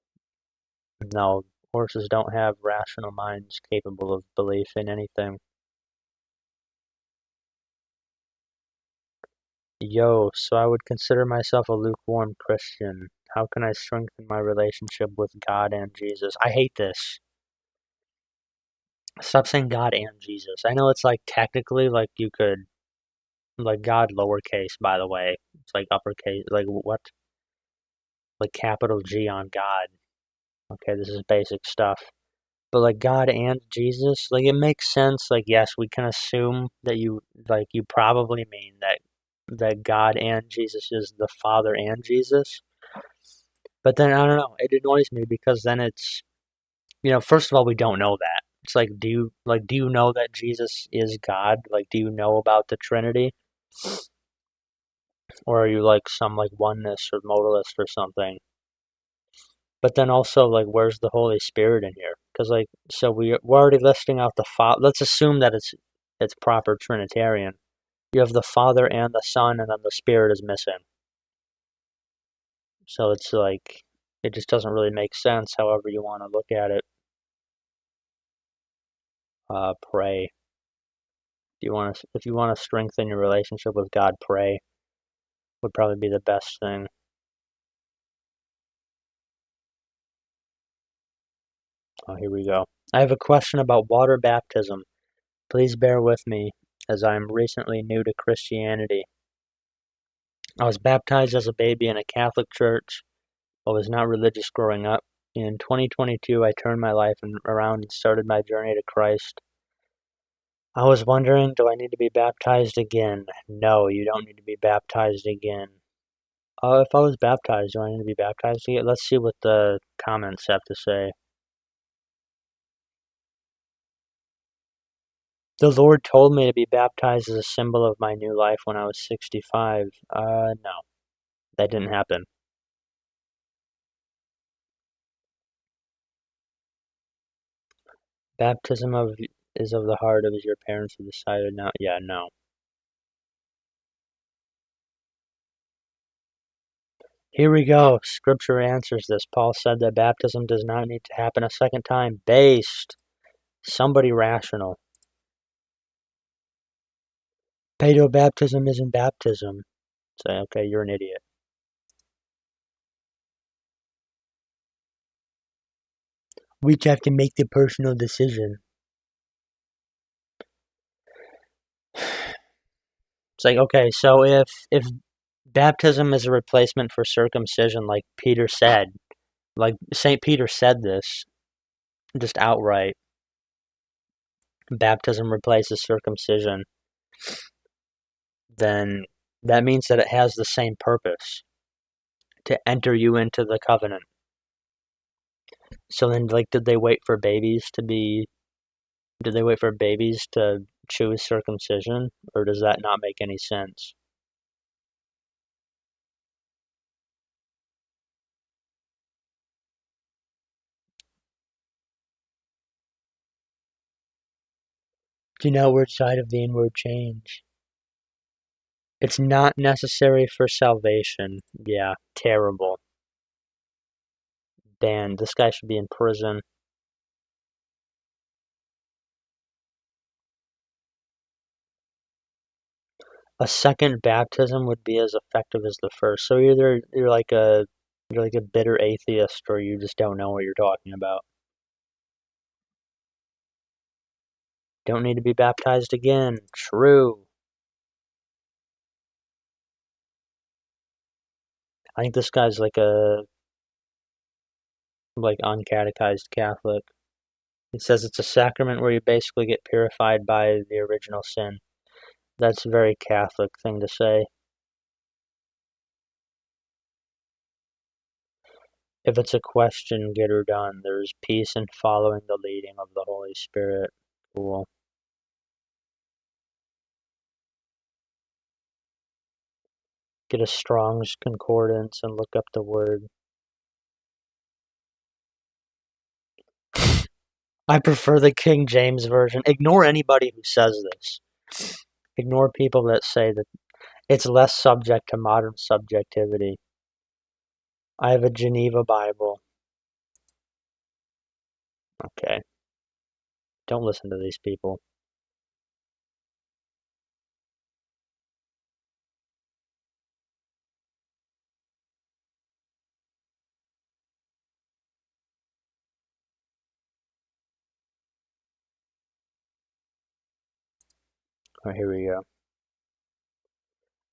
No, horses don't have rational minds capable of belief in anything. Yo, so I would consider myself a lukewarm Christian. How can I strengthen my relationship with God and Jesus? I hate this. Stop saying God and Jesus. I know it's like technically like you could like God lowercase, by the way. It's like uppercase, like what? Like capital G on God. Okay, this is basic stuff. But like God and Jesus, like it makes sense. Like yes, we can assume that you probably mean that God and Jesus is the Father and Jesus. But then I don't know, it annoys me because then it's first of all we don't know that. It's like do you know that Jesus is God? Like do you know about the Trinity? Or are you like some like oneness or modalist or something? But then also like where's the Holy Spirit in here? Because like so we're already listing out the Father. Let's assume that it's proper Trinitarian. You have the Father and the Son, and then the Spirit is missing. So it's like it just doesn't really make sense. However you want to look at it. Pray. If you want to strengthen your relationship with God, pray would probably be the best thing. Oh, here we go. I have a question about water baptism. Please bear with me, as I am recently new to Christianity. I was baptized as a baby in a Catholic church, but was not religious growing up. In 2022, I turned my life around and started my journey to Christ. I was wondering, do I need to be baptized again? No, you don't need to be baptized again. If I was baptized, do I need to be baptized again? Let's see what the comments have to say. The Lord told me to be baptized as a symbol of my new life when I was 65. No, that didn't happen. Baptism is of the heart of your parents who decided not. Yeah, no. Here we go. Scripture answers this. Paul said that baptism does not need to happen a second time. Based. Somebody rational. Pedo baptism isn't baptism. Say, okay, you're an idiot. We each have to make the personal decision. It's like, okay, so if baptism is a replacement for circumcision, like Peter said, like St. Peter said this, just outright, baptism replaces circumcision, then that means that it has the same purpose, to enter you into the covenant. So then, like, did they wait for babies to choose circumcision, or does that not make any sense? Do the outward side of the inward change. It's not necessary for salvation. Yeah, terrible. Banned. This guy should be in prison. A second baptism would be as effective as the first. So either you're like a bitter atheist, or you just don't know what you're talking about. Don't need to be baptized again. True. I think this guy's like a uncatechized Catholic. It says it's a sacrament where you basically get purified by the original sin. That's a very Catholic thing to say. If it's a question, get her done. There is peace in following the leading of the Holy Spirit. Cool. Get a Strong's Concordance and look up the word. I prefer the King James Version. Ignore anybody who says this. Ignore people that say that it's less subject to modern subjectivity. I have a Geneva Bible. Okay. Don't listen to these people. Oh, here we go.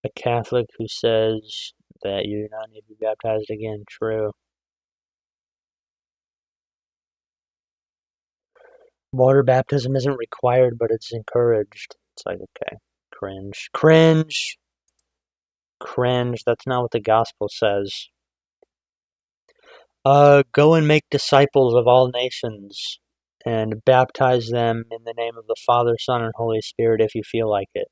A Catholic who says that you do not need to be baptized again. True. Water baptism isn't required, but it's encouraged. It's like, okay. Cringe. Cringe! Cringe. That's not what the gospel says. Go and make disciples of all nations and baptize them in the name of the Father, Son, and Holy Spirit if you feel like it.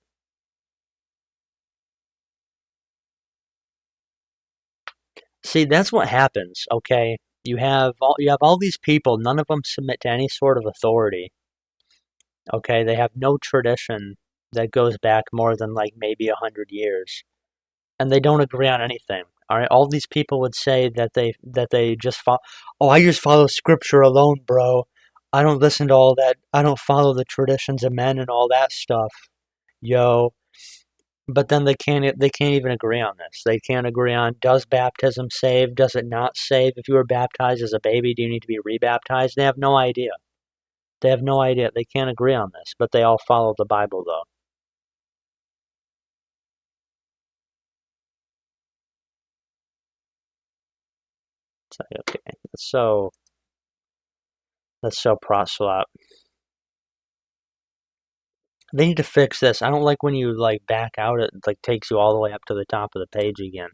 See, that's what happens, okay? You have all these people, none of them submit to any sort of authority. Okay, they have no tradition that goes back more than like maybe 100 years, and they don't agree on anything. All right, all these people would say that they just follow. Oh, I just follow scripture alone, bro. I don't listen to all that. I don't follow the traditions of men and all that stuff, yo. But then they can't even agree on this. They can't agree on, does baptism save? Does it not save? If you were baptized as a baby, do you need to be rebaptized? They have no idea. They have no idea. They can't agree on this, but they all follow the Bible though. It's like, okay, that's so proselyte. They need to fix this. I don't like when you like back out. It like takes you all the way up to the top of the page again.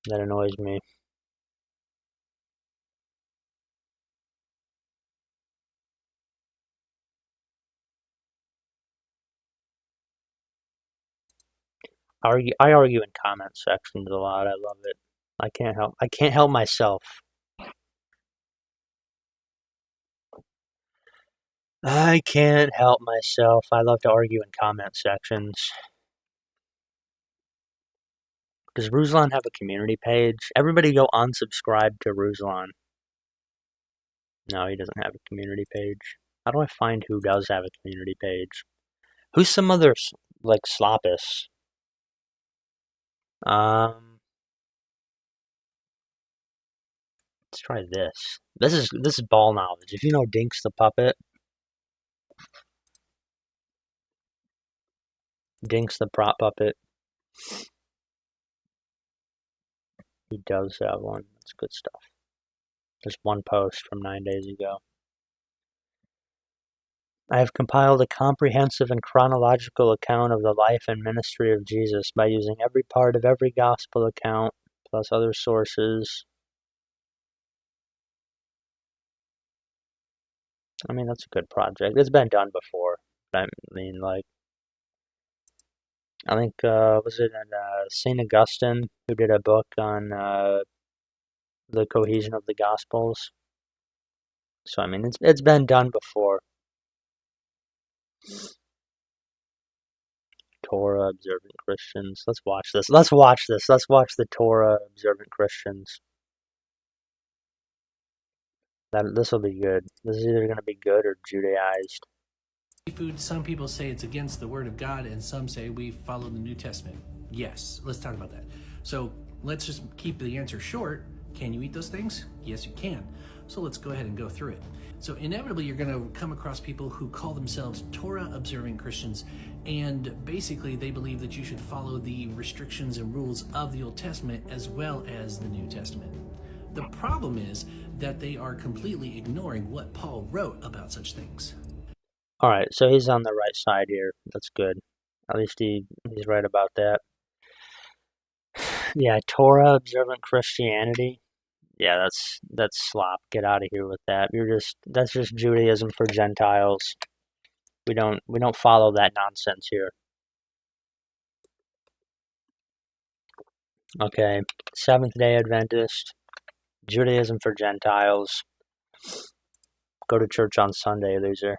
That annoys me. I argue in comment sections a lot. I love it. I can't help myself. I can't help myself. I love to argue in comment sections. Does Ruslan have a community page? Everybody go unsubscribe to Ruslan. No, he doesn't have a community page. How do I find who does have a community page? Who's some other like Sloppus? Um, let's try this. This is ball knowledge. If you know Dinks the puppet, Dinks the prop puppet, he does have one. That's good stuff. There's one post from 9 days ago. I have compiled a comprehensive and chronological account of the life and ministry of Jesus by using every part of every gospel account, plus other sources. I mean, that's a good project. It's been done before. I mean, like, I think, was it St. Augustine who did a book on the cohesion of the Gospels? So, I mean, it's been done before. Torah observant Christians. Let's watch this. Let's watch this. Let's watch the Torah observant Christians. This will be good. This is either going to be good or Judaized. Food, some people say it's against the word of God, and some say we follow the New Testament. Yes, let's talk about that. So let's just keep the answer short. Can you eat those things? Yes, you can. So let's go ahead and go through it. So inevitably, you're going to come across people who call themselves Torah observing Christians, and basically they believe that you should follow the restrictions and rules of the Old Testament as well as the New Testament. The problem is that they are completely ignoring what Paul wrote about such things. Alright, so he's on the right side here. That's good. At least he's right about that. Yeah, Torah observant Christianity. Yeah, that's slop. Get out of here with that. That's just Judaism for Gentiles. We don't follow that nonsense here. Okay, Seventh-day Adventist, Judaism for Gentiles. Go to church on Sunday, loser.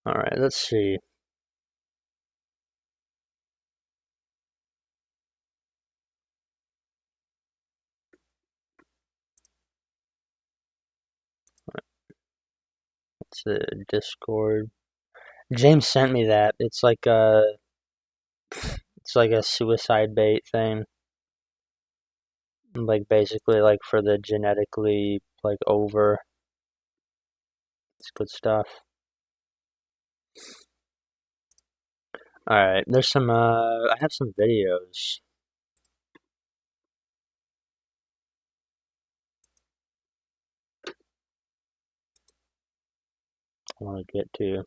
Alright, let's see. It's a Discord. James sent me that. It's like a suicide bait thing. Like basically like for the genetically like over. It's good stuff. Alright, there's some I have some videos I want to get to.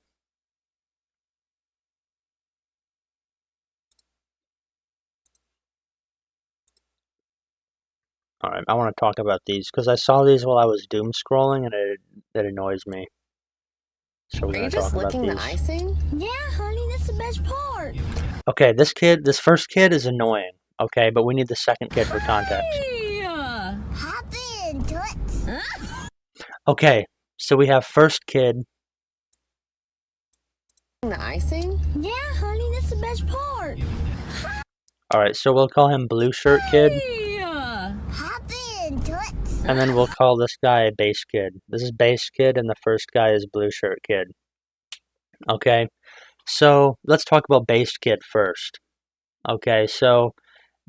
Alright, I want to talk about these because I saw these while I was doom scrolling and it annoys me. So we're Are you gonna talk just about licking the these. icing? Yeah, honey, that's the best part. Okay, this first kid is annoying. Okay, but we need the second kid for context. Hey! Hop into it. Okay, so we have first kid. The icing? Yeah, honey, that's the best part. Alright, so we'll call him blue shirt kid. Hey! Hop into it. And then we'll call this guy base kid. This is base kid, and the first guy is blue shirt kid. Okay, so let's talk about base kid first. Okay, so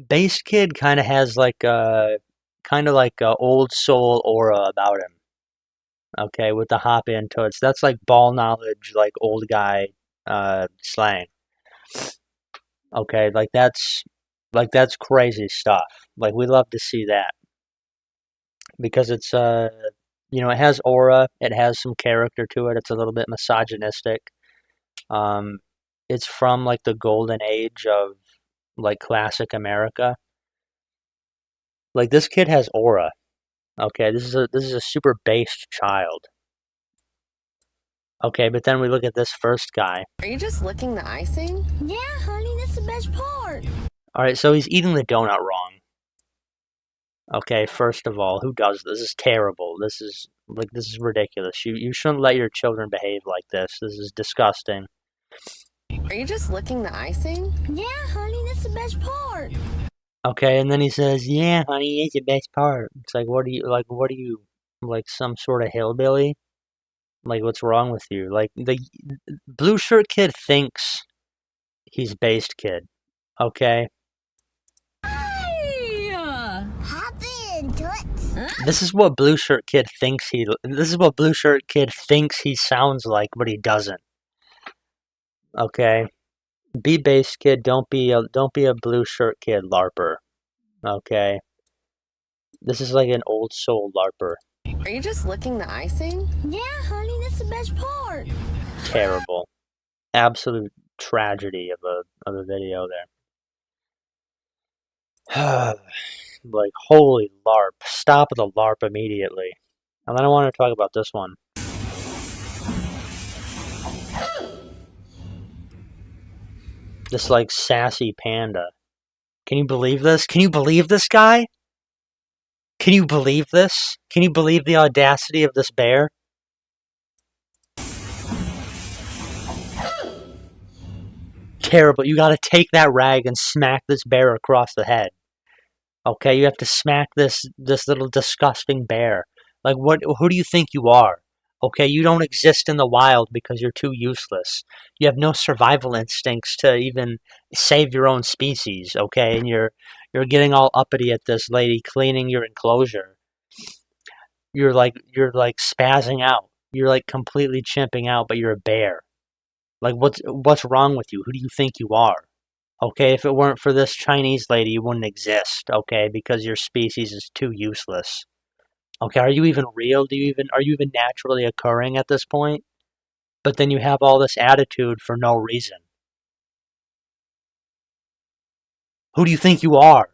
base kid kind of has like a old soul aura about him. Okay, with the hop in totes. That's like ball knowledge, like old guy slang. Okay, like that's crazy stuff. Like we love to see that because it's it has aura, it has some character to it. It's a little bit misogynistic. Um, it's from like the golden age of like classic America. Like this kid has aura. Okay, this is a super based child. Okay, but then we look at this first guy. Are you just licking the icing? Yeah, honey, that's the best part. All right, so he's eating the donut wrong. Okay, first of all, who does this? This is terrible. This is ridiculous. You shouldn't let your children behave like this. This is disgusting. Are you just licking the icing? Yeah, honey, that's the best part. Okay, and then he says, "Yeah, honey, it's the best part." It's like, what are you, like some sort of hillbilly? Like, what's wrong with you? Like, the blue shirt kid thinks he's based kid. Okay, Hey! Hop into it. this is what blue shirt kid thinks he. This is what blue shirt kid thinks he sounds like, but he doesn't. Okay, be based kid. Don't be a blue shirt kid larper. Okay, this is like an old soul larper. Are you just licking the icing? Yeah, honey, that's the best part. Terrible. Absolute tragedy of a video there. Like holy LARP! Stop the LARP immediately. And then I want to talk about this one. This like sassy panda. Can you believe this? Can you believe this guy? Can you believe this? Can you believe the audacity of this bear? Terrible. You gotta take that rag and smack this bear across the head. Okay, you have to smack this little disgusting bear. Like who do you think you are? Okay, you don't exist in the wild because you're too useless. You have no survival instincts to even save your own species, okay? And you're getting all uppity at this lady cleaning your enclosure. You're like spazzing out. You're like completely chimping out, but you're a bear. Like what's wrong with you? Who do you think you are? Okay, if it weren't for this Chinese lady, you wouldn't exist, okay, because your species is too useless. Okay, are you even real? Are you even naturally occurring at this point? But then you have all this attitude for no reason. Who do you think you are?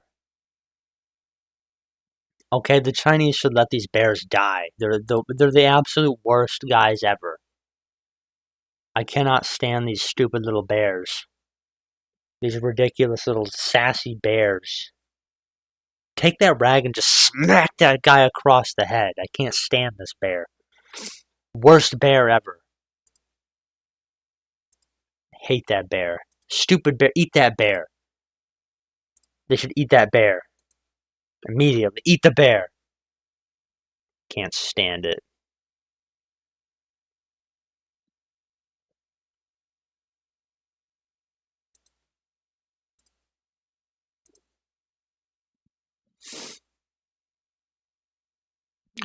Okay, the Chinese should let these bears die. They're the absolute worst guys ever. I cannot stand these stupid little bears. These ridiculous little sassy bears. Take that rag and just smack that guy across the head. I can't stand this bear. Worst bear ever. Hate that bear. Stupid bear. Eat that bear. They should eat that bear. Immediately. Eat the bear. Can't stand it.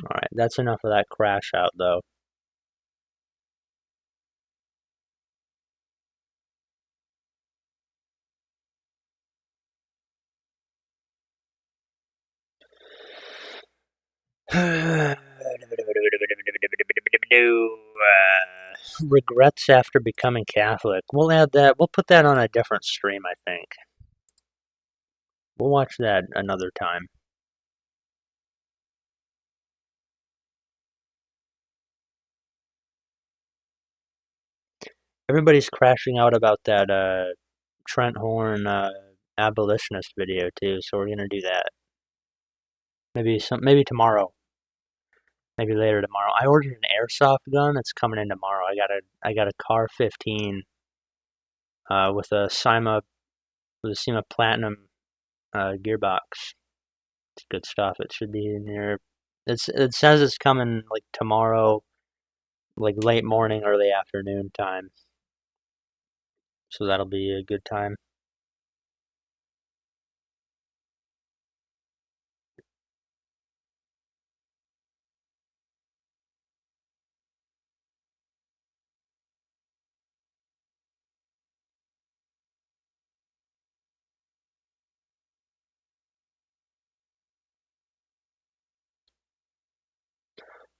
Alright, that's enough of that crash out, though. Regrets after becoming Catholic. We'll add that. We'll put that on a different stream, I think. We'll watch that another time. Everybody's crashing out about that Trent Horn abolitionist video too, so we're gonna do that. Maybe tomorrow. Maybe later tomorrow. I ordered an airsoft gun. It's coming in tomorrow. I got a Car 15 with a SIMA Platinum gearbox. It's good stuff. It should be in here. It says it's coming like tomorrow, like late morning, early afternoon time. So that'll be a good time.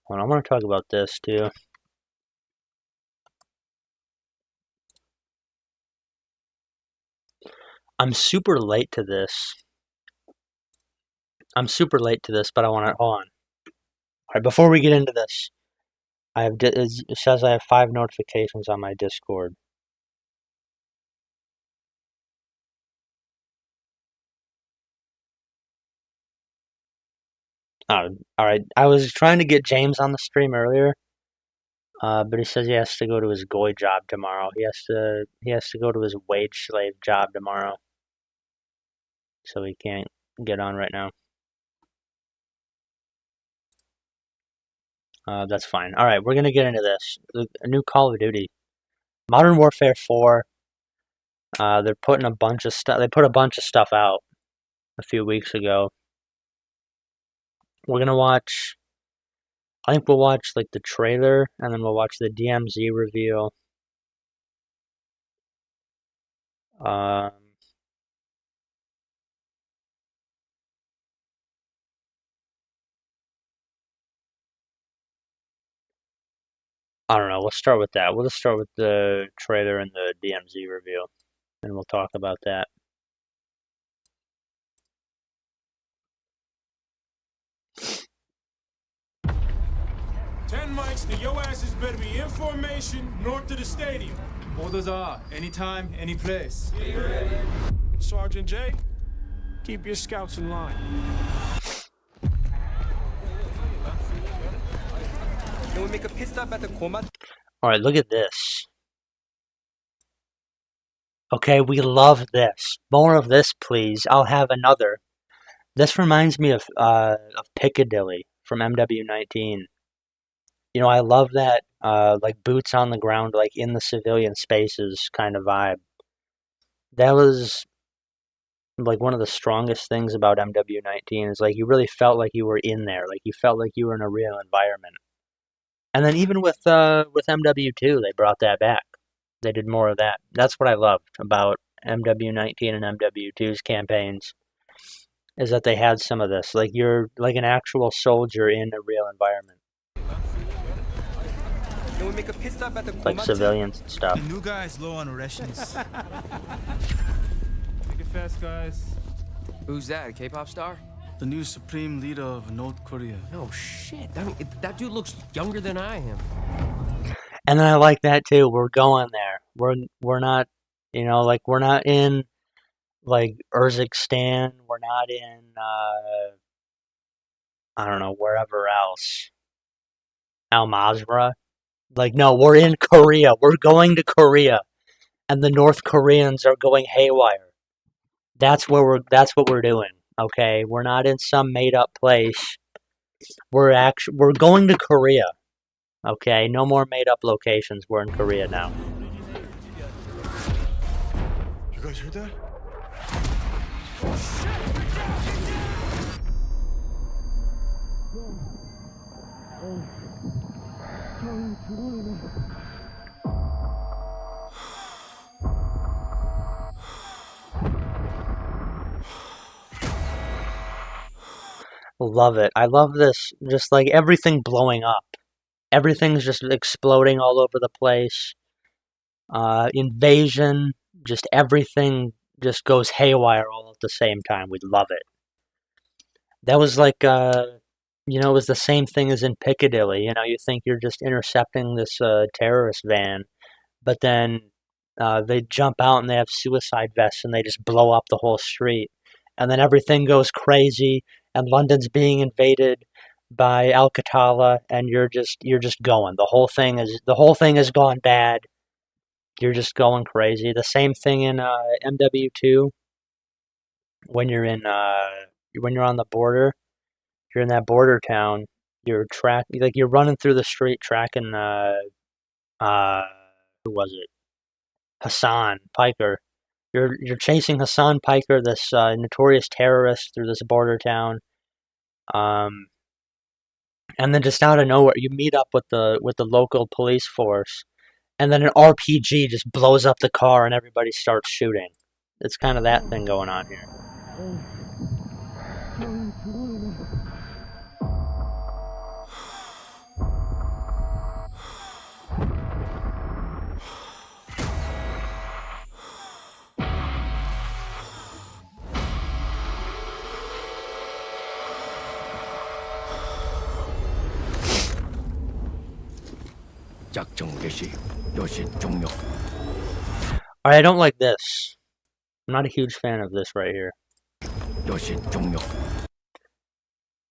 Well, I want to talk about this too. I'm super late to this. But I want to hold on. All right, before we get into this, it says I have 5 notifications on my Discord. Oh, all right. I was trying to get James on the stream earlier, but he says he has to go to his goy job tomorrow. He has to go to his wage slave job tomorrow, so he can't get on right now. That's fine. All right, we're gonna get into this. A new Call of Duty, Modern Warfare 4. They're putting a bunch of stuff. They put a bunch of stuff out a few weeks ago. We're gonna watch. I think we'll watch like the trailer, and then we'll watch the DMZ reveal. Um, I don't know. We'll start with that. We'll just start with the trailer and the DMZ reveal, and we'll talk about that. Ten mics, then your asses better be in formation north of the stadium. Orders are anytime, any place. Sergeant J, keep your scouts in line. Can we make a pit stop at the Koma? Alright, look at this. Okay, we love this. More of this, please. I'll have another. This reminds me of Piccadilly from MW19. You know, I love that, like, boots on the ground, like, in the civilian spaces kind of vibe. That was, like, one of the strongest things about MW19 is, like, you really felt like you were in there. Like, you felt like you were in a real environment. And then even with MW2, they brought that back. They did more of that. That's what I loved about MW19 and MW2's campaigns, is that they had some of this. Like, you're like an actual soldier in a real environment. Can we make a pit stop at the Like civilians and stuff. The new guy is low on rations. Take it fast, guys. Who's that, a K-pop star? The new supreme leader of North Korea. No shit. That dude looks younger than I am. And then I like that too. We're going there. We're not, like we're not in like Urzikstan. We're not in I don't know, wherever else. Al Mazrah. Like no, we're in Korea. We're going to Korea, and the North Koreans are going haywire. That's what we're doing. Okay, we're not in some made up place. We're going to Korea. Okay, no more made up locations. We're in Korea now. You guys heard that? Love it. I love this. Just like everything blowing up. Everything's just exploding all over the place. Invasion. Just everything just goes haywire all at the same time. We love it. That was like, it was the same thing as in Piccadilly. You think you're just intercepting this terrorist van, but then they jump out and they have suicide vests and they just blow up the whole street. And then everything goes crazy, and London's being invaded by Al-Qatala, and you're just going. The whole thing has gone bad. You're just going crazy. The same thing in MW2 when you're on the border. You're in that border town. You're running through the street tracking uh who was it? Hassan Piker. You're chasing Hassan Piker, this notorious terrorist, through this border town. Um, and then just out of nowhere, you meet up with the local police force, and then an RPG just blows up the car, and everybody starts shooting. It's kind of that thing going on here. Alright, I don't like this. I'm not a huge fan of this right here.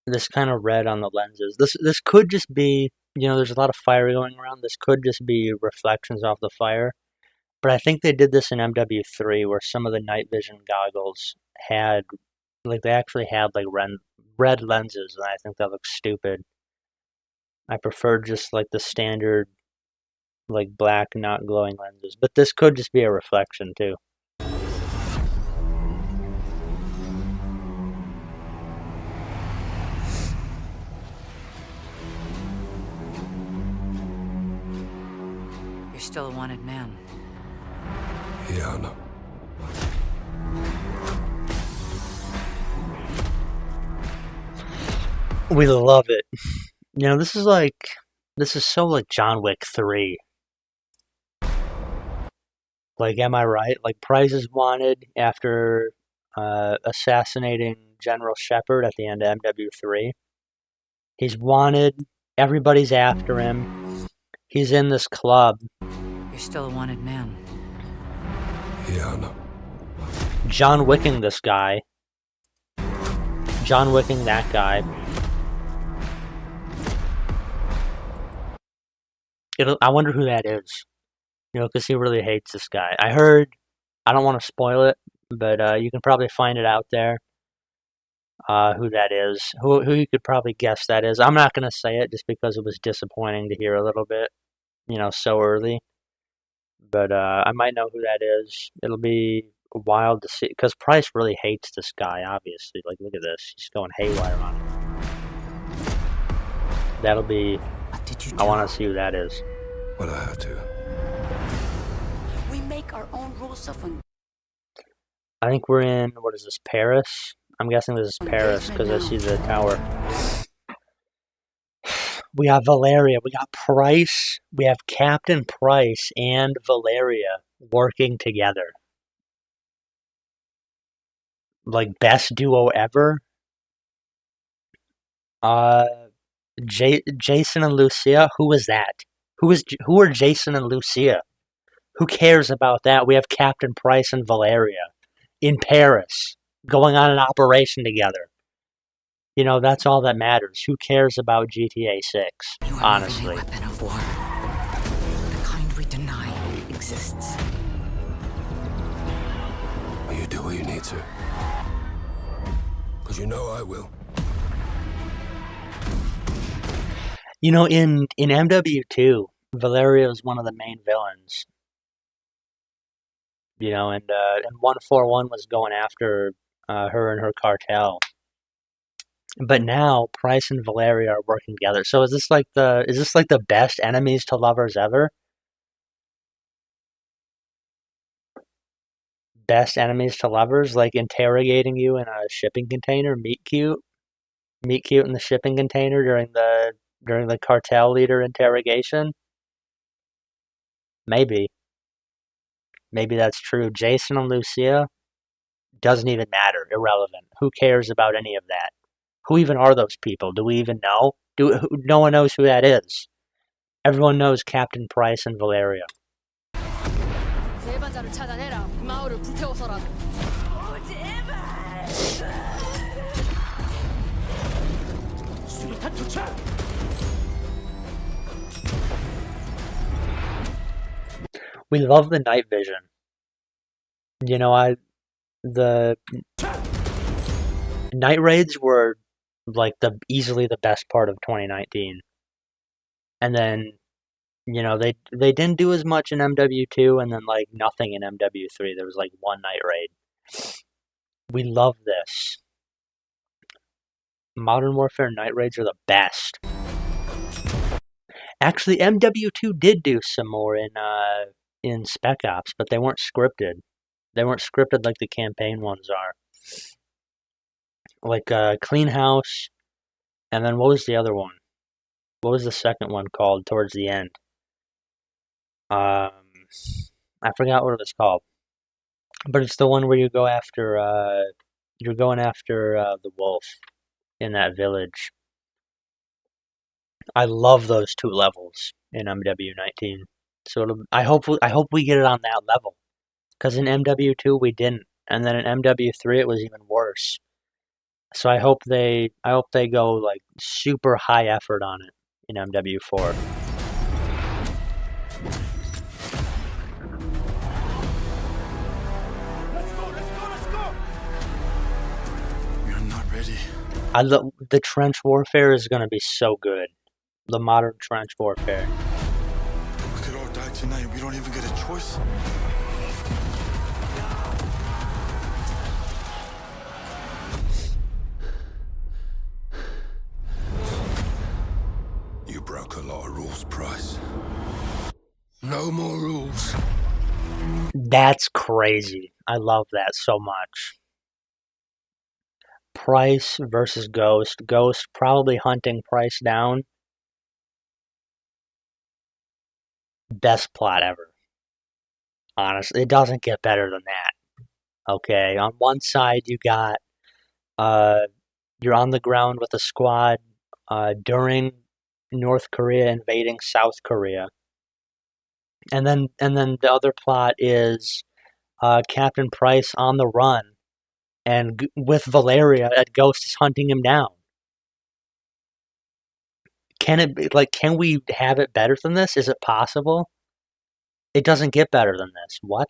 This kind of red on the lenses. This could just be, there's a lot of fire going around. This could just be reflections off the fire. But I think they did this in MW3 where some of the night vision goggles had, like, they actually had, like, red lenses, and I think that looks stupid. I prefer just, like, the standard, like, black, not glowing lenses. But this could just be a reflection, too. You're still a wanted man. Yeah, I know. We love it. This is so like John Wick 3. Like, am I right? Like, Price is wanted after assassinating General Shepard at the end of MW3. He's wanted. Everybody's after him. He's in this club. You're still a wanted man. Yeah, I know. John Wicking this guy. John Wicking that guy. I wonder who that is. Because he really hates this guy. I heard, I don't want to spoil it, but you can probably find it out there, who that is. Who you could probably guess that is. I'm not going to say it just because it was disappointing to hear a little bit, so early. But I might know who that is. It'll be wild to see, because Price really hates this guy, obviously. Like, look at this. He's going haywire on him. That'll be, What did you do? I want to see who that is. What I had to. We make our own rules of when I think we're in, what is this, Paris? I'm guessing this is Paris because I see the tower. We got Valeria, we got Price, we have Captain Price and Valeria working together. Like, best duo ever. Jason and Lucia, who was that? Who are Jason and Lucia? Who cares about that? We have Captain Price and Valeria in Paris going on an operation together. You know, that's all that matters. Who cares about GTA 6, You are honestly? moving a weapon of war. The kind we deny exists. Will you do what you need to? Because you know I will. You know, in MW2, Valeria is one of the main villains. You know, and 141 was going after her and her cartel. But now Price and Valeria are working together. So is this like the best enemies to lovers ever? Best enemies to lovers, like interrogating you in a shipping container, meet cute in the shipping container during the cartel leader interrogation. Maybe, maybe that's true. Jason and Lucia doesn't even matter, irrelevant. Who cares about any of that? Who even are those people? Do we even know? No one knows who that is. Everyone knows Captain Price and Valeria. We love the night vision. You know, the night raids were like easily the best part of 2019. And then, you know, they didn't do as much in MW2 and then like nothing in MW3. There was like one night raid. We love this. Modern Warfare night raids are the best. Actually, MW2 did do some more in Spec Ops, but they weren't scripted. They weren't scripted like the campaign ones are. Like Clean House, and then what was the other one? What was the second one called towards the end? Um, I forgot what it was called. But it's the one where you're going after the wolf in that village. I love those two levels in MW19. So I hope we get it on that level. Because in MW2 we didn't, and then in MW3 it was even worse. So I hope they go like super high effort on it in MW4. We're not ready. The trench warfare is going to be so good. The modern trench warfare. We could all die tonight. We don't even get a choice. You broke a lot of rules, Price. No more rules. That's crazy. I love that so much. Price versus Ghost. Ghost probably hunting Price down. Best plot ever. Honestly, it doesn't get better than that. Okay, on one side you got uh you're on the ground with a squad during North Korea invading South Korea. And then the other plot is Captain Price on the run and with Valeria, and Ghost is hunting him down. Can it be like? Can we have it better than this? Is it possible? It doesn't get better than this. What?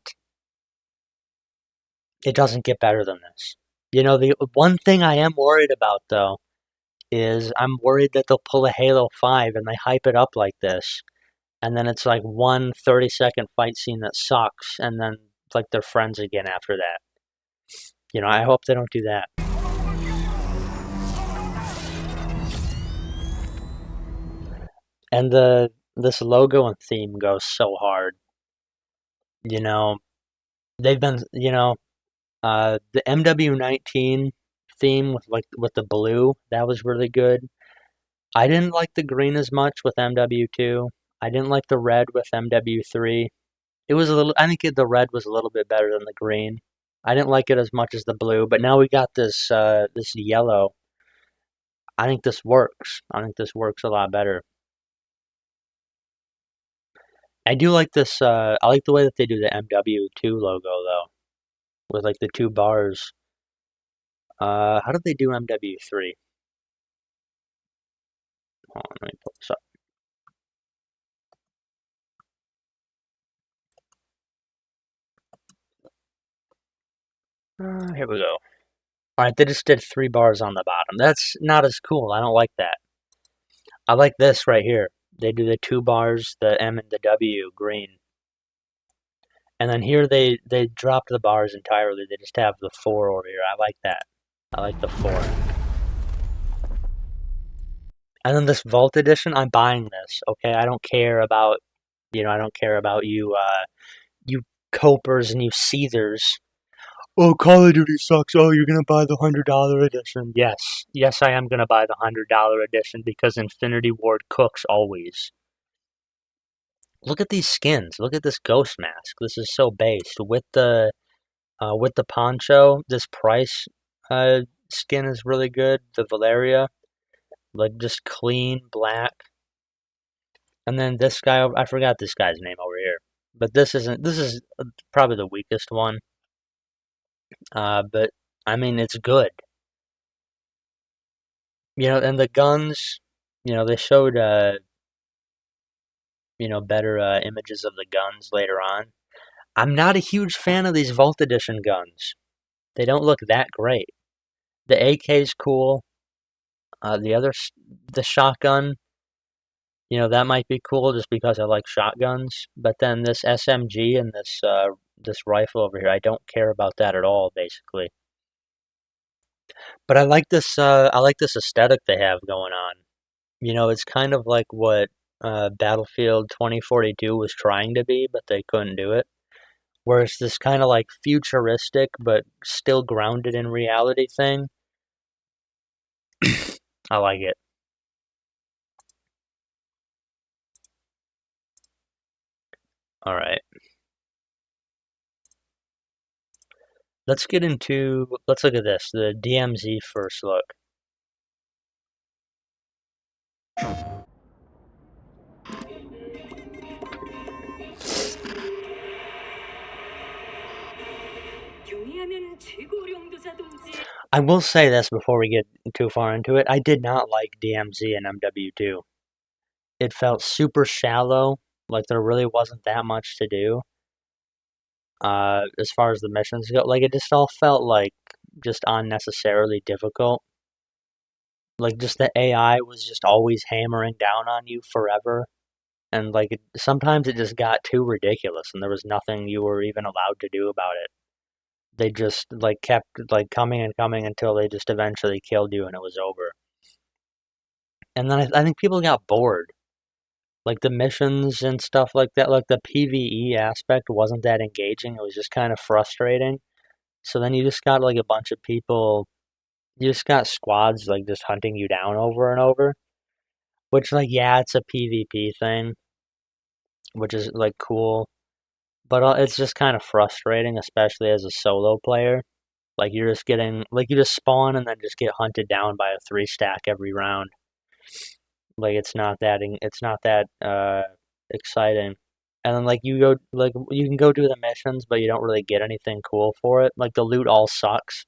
It doesn't get better than this. You know, the one thing I am worried about though is I'm worried that they'll pull a Halo 5 and they hype it up like this, and then it's like one 30-second fight scene that sucks, and then like they're friends again after that. You know, I hope they don't do that. And this logo and theme goes so hard. You know, they've been, the MW19 theme with the blue, that was really good. I didn't like the green as much with MW2. I didn't like the red with MW3. It was a little, I think the red was a little bit better than the green. I didn't like it as much as the blue, but now we got this yellow. I think this works. I think this works a lot better. I do like this. I like the way that they do the MW2 logo though, with like the two bars. How did they do MW3? Hold on, let me pull this up. Here we go. All right, they just did three bars on the bottom. That's not as cool. I don't like that. I like this right here. They do the two bars, the M and the W green. And then here they dropped the bars entirely. They just have the four over here. I like that. I like the four. And then this Vault Edition, I'm buying this. Okay, I don't care about, I don't care about you, you copers and you seethers. Oh, Call of Duty sucks. Oh, you're gonna buy the $100 edition. Yes, yes, I am gonna buy the $100 edition because Infinity Ward cooks always. Look at these skins. Look at this ghost mask. This is so based with the poncho. This price skin is really good. The Valeria, like just clean black. And then this guy, I forgot this guy's name over here. But this isn't. This is probably the weakest one. But I mean, it's good. And the guns. They showed better images of the guns later on. I'm not a huge fan of these Vault Edition guns. They don't look that great. The AK's cool. The shotgun, that might be cool just because I like shotguns. But then this SMG and this rifle over here, I don't care about that at all, basically. But I like this. I like this aesthetic they have going on. It's kind of like what Battlefield 2042 was trying to be, but they couldn't do it. Where it's this kind of like futuristic, but still grounded in reality thing. I like it. All right. Let's look at this, the DMZ first look. I will say this before we get too far into it. I did not like DMZ and MW2. It felt super shallow, like there really wasn't that much to do. As far as the missions go, like it just all felt like just unnecessarily difficult. Like just the AI was just always hammering down on you forever. And like sometimes it just got too ridiculous and there was nothing you were even allowed to do about it. They just like kept like coming and coming until they just eventually killed you and it was over. And then I think people got bored. Like the missions and stuff like that, like the PvE aspect wasn't that engaging. It was just kind of frustrating. So then you just got like a bunch of people, you just got squads like just hunting you down over and over. Which like yeah, it's a PvP thing, which is like cool. But it's just kind of frustrating, especially as a solo player. Like you're just getting, like you just spawn and then just get hunted down by a three stack every round. Like it's not that exciting. And then like you can go do the missions, but you don't really get anything cool for it. Like the loot all sucks.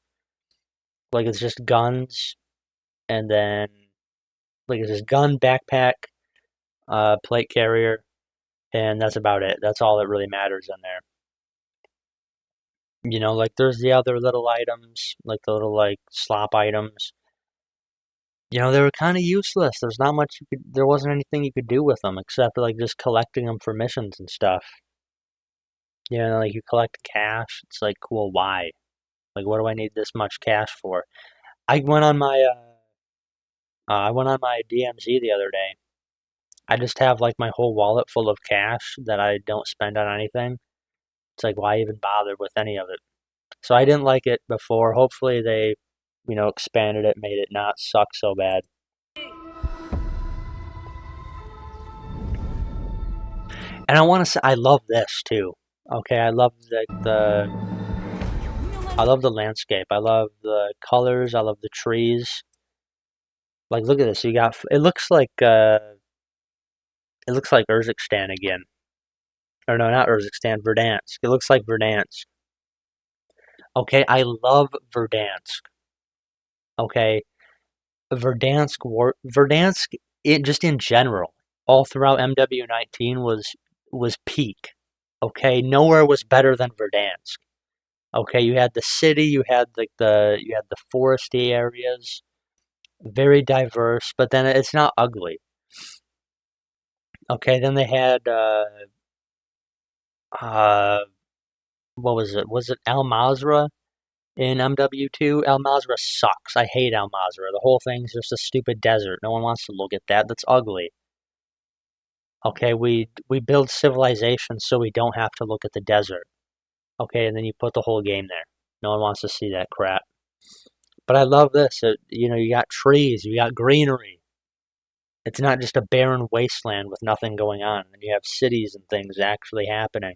Like it's just guns, and then like it's just gun, backpack, plate carrier, and that's about it. That's all that really matters in there. Like there's the other little items, like the little like slop items. They were kind of useless. There wasn't anything you could do with them except like just collecting them for missions and stuff. Like you collect cash. It's like, cool, why? Like, what do I need this much cash for? I went on my DMZ the other day. I just have like my whole wallet full of cash that I don't spend on anything. It's like, why even bother with any of it? So I didn't like it before. Hopefully they, expanded it, made it not suck so bad. And I want to say I love this too. Okay, I love I love the landscape. I love the colors. I love the trees. Like look at this. It looks like Urzikstan again. Or no, not Urzikstan, Verdansk. It looks like Verdansk. Okay, I love Verdansk. Okay, Verdansk, it just in general, all throughout MW19 was peak. Okay, nowhere was better than Verdansk. Okay, you had the city, you had you had the foresty areas, very diverse, but then it's not ugly. Okay, then they had uh what was it? Was it Al Mazrah in MW2? Al Mazrah sucks. I hate Al Mazrah. The whole thing's just a stupid desert. No one wants to look at that. That's ugly. Okay, we build civilization so we don't have to look at the desert. Okay, and then you put the whole game there. No one wants to see that crap. But I love this. You got trees, you got greenery. It's not just a barren wasteland with nothing going on. And you have cities and things actually happening.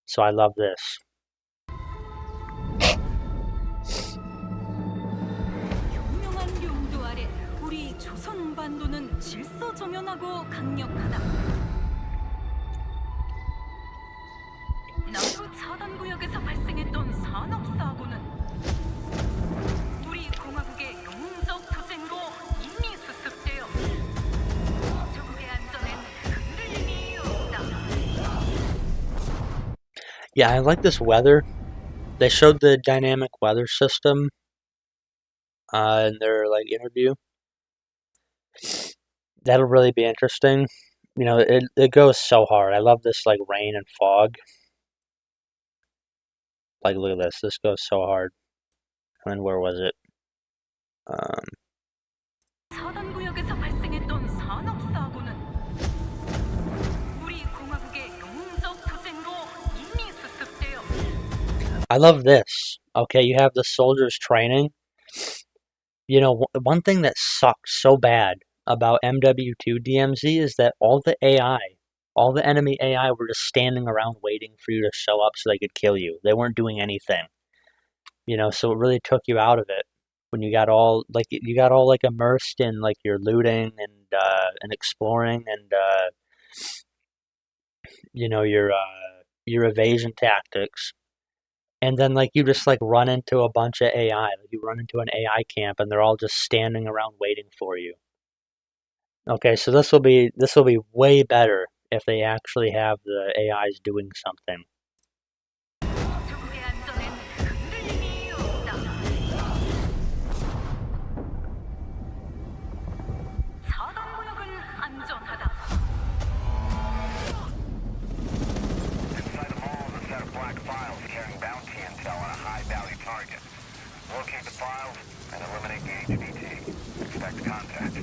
So I love this. 현명한 용도 아래 우리 조선 반도는 질서정연하고 강력하다. 남부 차단 구역에서 발생했던 산업 사고는 우리 공화국의 영웅적 투쟁으로 이미 수습되어 조국의 안전엔 흔들림이 없다. Yeah, I like this weather. They showed the dynamic weather system in their like interview. That'll really be interesting. It goes so hard. I love this like rain and fog. Like look at this. This goes so hard. And then where was it? 차단 구역에서 발생했던 산업 사고는 우리 공화국의 영웅적 투쟁으로 이미 수습되어 I love this. Okay, you have the soldiers training. One thing that sucks so bad about MW2 DMZ is that all the AI, all the enemy AI were just standing around waiting for you to show up so they could kill you. They weren't doing anything. So it really took you out of it when you got all like immersed in like your looting and exploring and your evasion tactics. And then like you just like run into a bunch of AI. Like you run into an AI camp and they're all just standing around waiting for you. Okay, so this will be way better if they actually have the AIs doing something. 조국의 안전엔 흔들림이 없다. 차단 구역은 안전하다. Inside the mall is a set of black files carrying bounty intel on a high-value target. Locate the files and eliminate the HVT. Expect contact.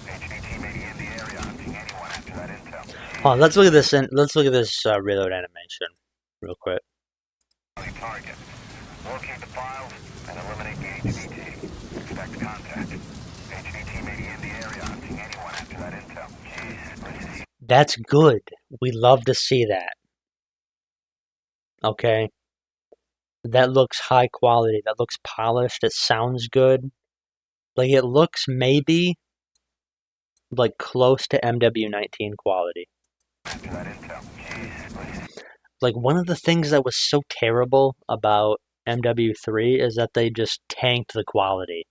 HVT may be in the area hunting anyone after that intel. Oh, let's look at this. Let's look at this reload animation, real quick. Target. Locate the files and eliminate the HVT. Expect contact. HVT may be in the area hunting anyone after that intel. Jesus. That's good. We love to see that. Okay, that looks high quality. That looks polished. It sounds good. Like it looks maybe like close to MW19 quality. After that intel. Jesus. Like one of the things that was so terrible about MW3 is that they just tanked the quality.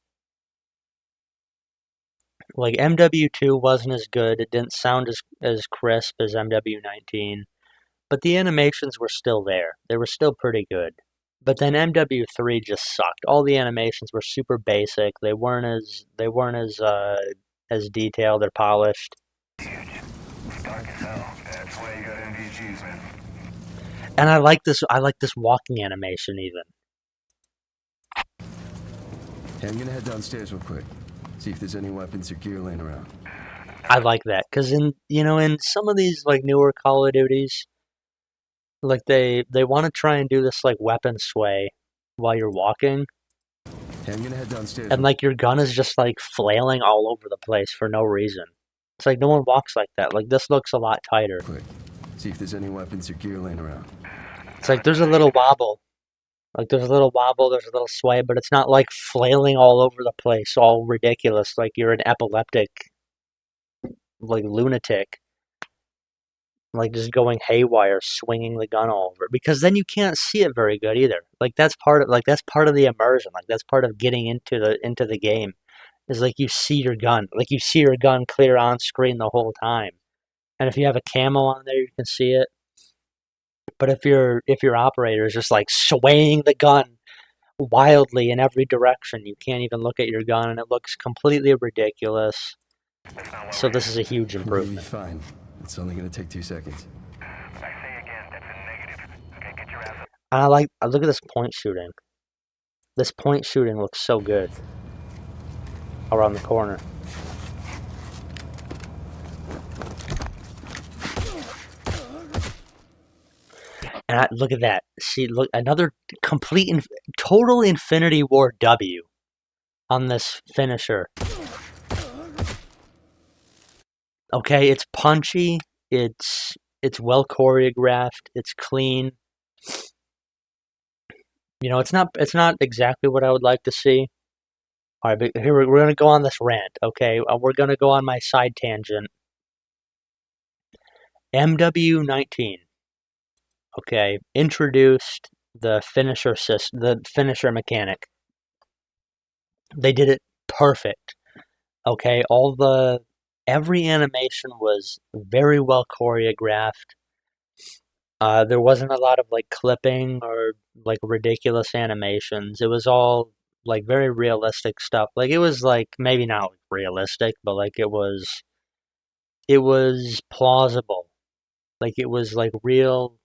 Like MW2 wasn't as good. It didn't sound as crisp as MW19, but the animations were still there. They were still pretty good. But then MW3 just sucked. All the animations were super basic. They weren't as detailed or polished. Dark as hell. That's why you got MVGs, man. And I like this walking animation even. Hey, I'm gonna head downstairs real quick. See if there's any weapons or gear laying around. I like that because in some of these like newer Call of Duties, like they want to try and do this like weapon sway while you're walking, Hey, I'm gonna head downstairs. and like your gun is just like flailing all over the place for no reason. It's like no one walks like that. Like this looks a lot tighter. Quick. See if there's any weapons or gear laying around. It's like there's a little wobble. Like there's a little wobble, there's a little sway, but it's not like flailing all over the place, all ridiculous, like you're an epileptic, like lunatic. like just going haywire, swinging the gun all over. Because then you can't see it very good either. Like that's part of the immersion. Like that's part of getting into the game. Is like you see your gun, like you see your gun clear on screen the whole time. And if you have a camo on there, you can see it. But if your operator is just like swaying the gun wildly in every direction, you can't even look at your gun, and it looks completely ridiculous. So this is a huge We're gonna be improvement. fine. It's only gonna take 2 seconds. I say again, that's a negative. Okay, get your ass up. And I look at this point shooting. This point shooting looks so good around the corner. And look at that. See, look, another total Infinity War W on this finisher. Okay, it's punchy. It's well choreographed. It's clean. You know, it's not exactly what I would like to see. All right, but here we're gonna go on this rant. Okay, we're gonna go on my side tangent. MW19. Okay, introduced the finisher mechanic. They did it perfect. Okay, every animation was very well choreographed. There wasn't a lot of like clipping or like ridiculous animations. It was all like very realistic stuff. Like it was like maybe not realistic, but like it was plausible. Like it was like real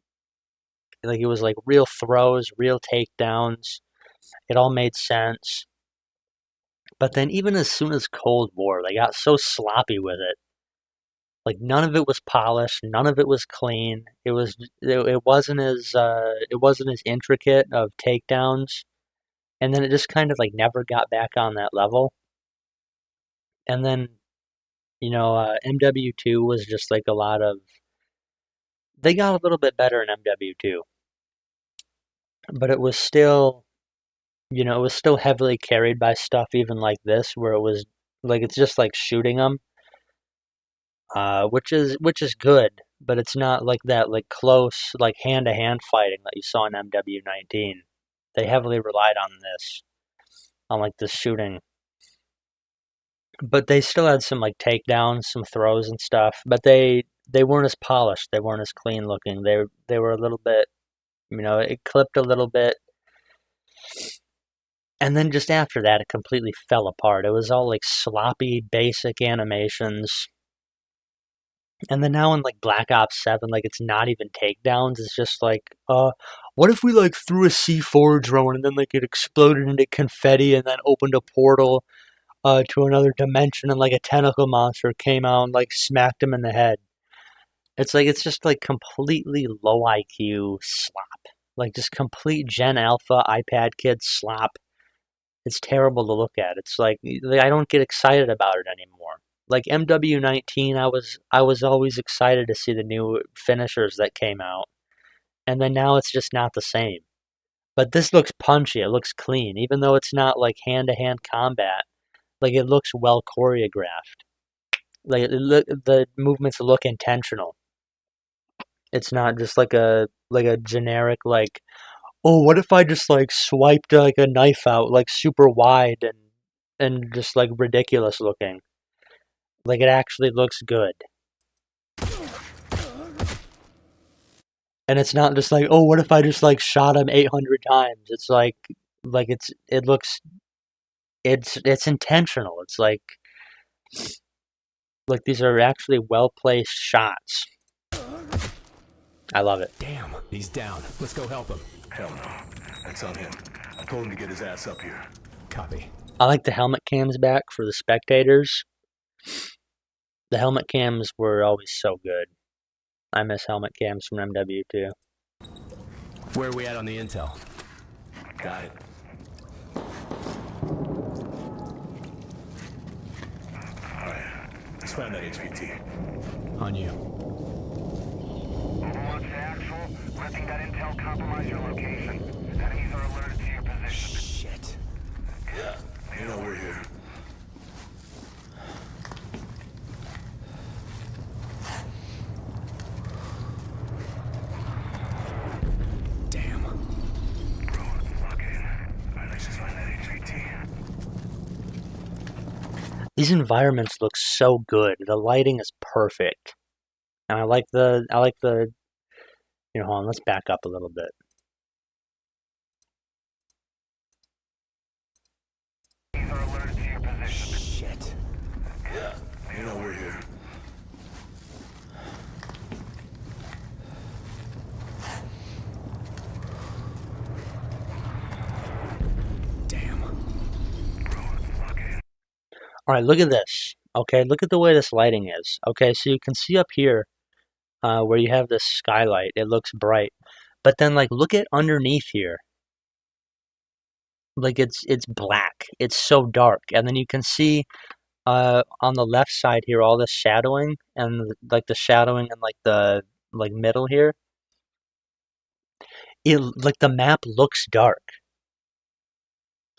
like it was like real throws, real takedowns. It all made sense. But then even as soon as Cold War, they got so sloppy with it. Like none of it was polished, none of it was clean. It wasn't as intricate of takedowns, and then it just kind of like never got back on that level. And then MW2 was just like a lot of. They got a little bit better in MW2, but it was still, it was still heavily carried by stuff even like this, where it was like it's just like shooting them. Which is good, but it's not like that like close like hand to hand fighting that you saw in MW19. They heavily relied on like this shooting, but they still had some like takedowns, some throws and stuff. But they weren't as polished, they weren't as clean looking. They were a little bit, it clipped a little bit, and then just after that, it completely fell apart. It was all like sloppy, basic animations. And then now in like Black Ops 7, like it's not even takedowns. It's just like, what if we like threw a C4 drone and then like it exploded into confetti and then opened a portal to another dimension and like a tentacle monster came out and like smacked him in the head. It's just like completely low IQ slop. Like just complete Gen Alpha iPad kid slop. It's terrible to look at. It's like I don't get excited about it anymore. Like MW19, I was always excited to see the new finishers that came out, and then now it's just not the same. But this looks punchy. It looks clean, even though it's not like hand-to-hand combat. Like it looks well choreographed. Like the movements look intentional. It's not just like a generic like, oh, what if I just like swiped like a knife out like super wide and just like ridiculous looking. Like it actually looks good. And it's not just like, oh, what if I just like shot him 800 times? It's like it's intentional. It's like these are actually well-placed shots. I love it. Damn, he's down. Let's go help him. Hell no. That's on him. I told him to get his ass up here. Copy. I like the helmet cams back for the spectators. The helmet cams were always so good. I miss helmet cams from MW2. Where are we at on the intel? Got it. Alright. Let's find that HVT. On you. Overwatch to actual. Letting that intel compromise your location. Enemies are alerted to your position. Shit. Yeah. You know we're here. These environments look so good. The lighting is perfect. And I like the hold on, let's back up a little bit. Shit. You know we're here. Damn. Alright, look at this. Okay, look at the way this lighting is. Okay, so you can see up here where you have this skylight, it looks bright. But then like look at underneath here. Like it's black. It's so dark. And then you can see on the left side here all this shadowing and like the shadowing and like the like middle here. It like the map looks dark.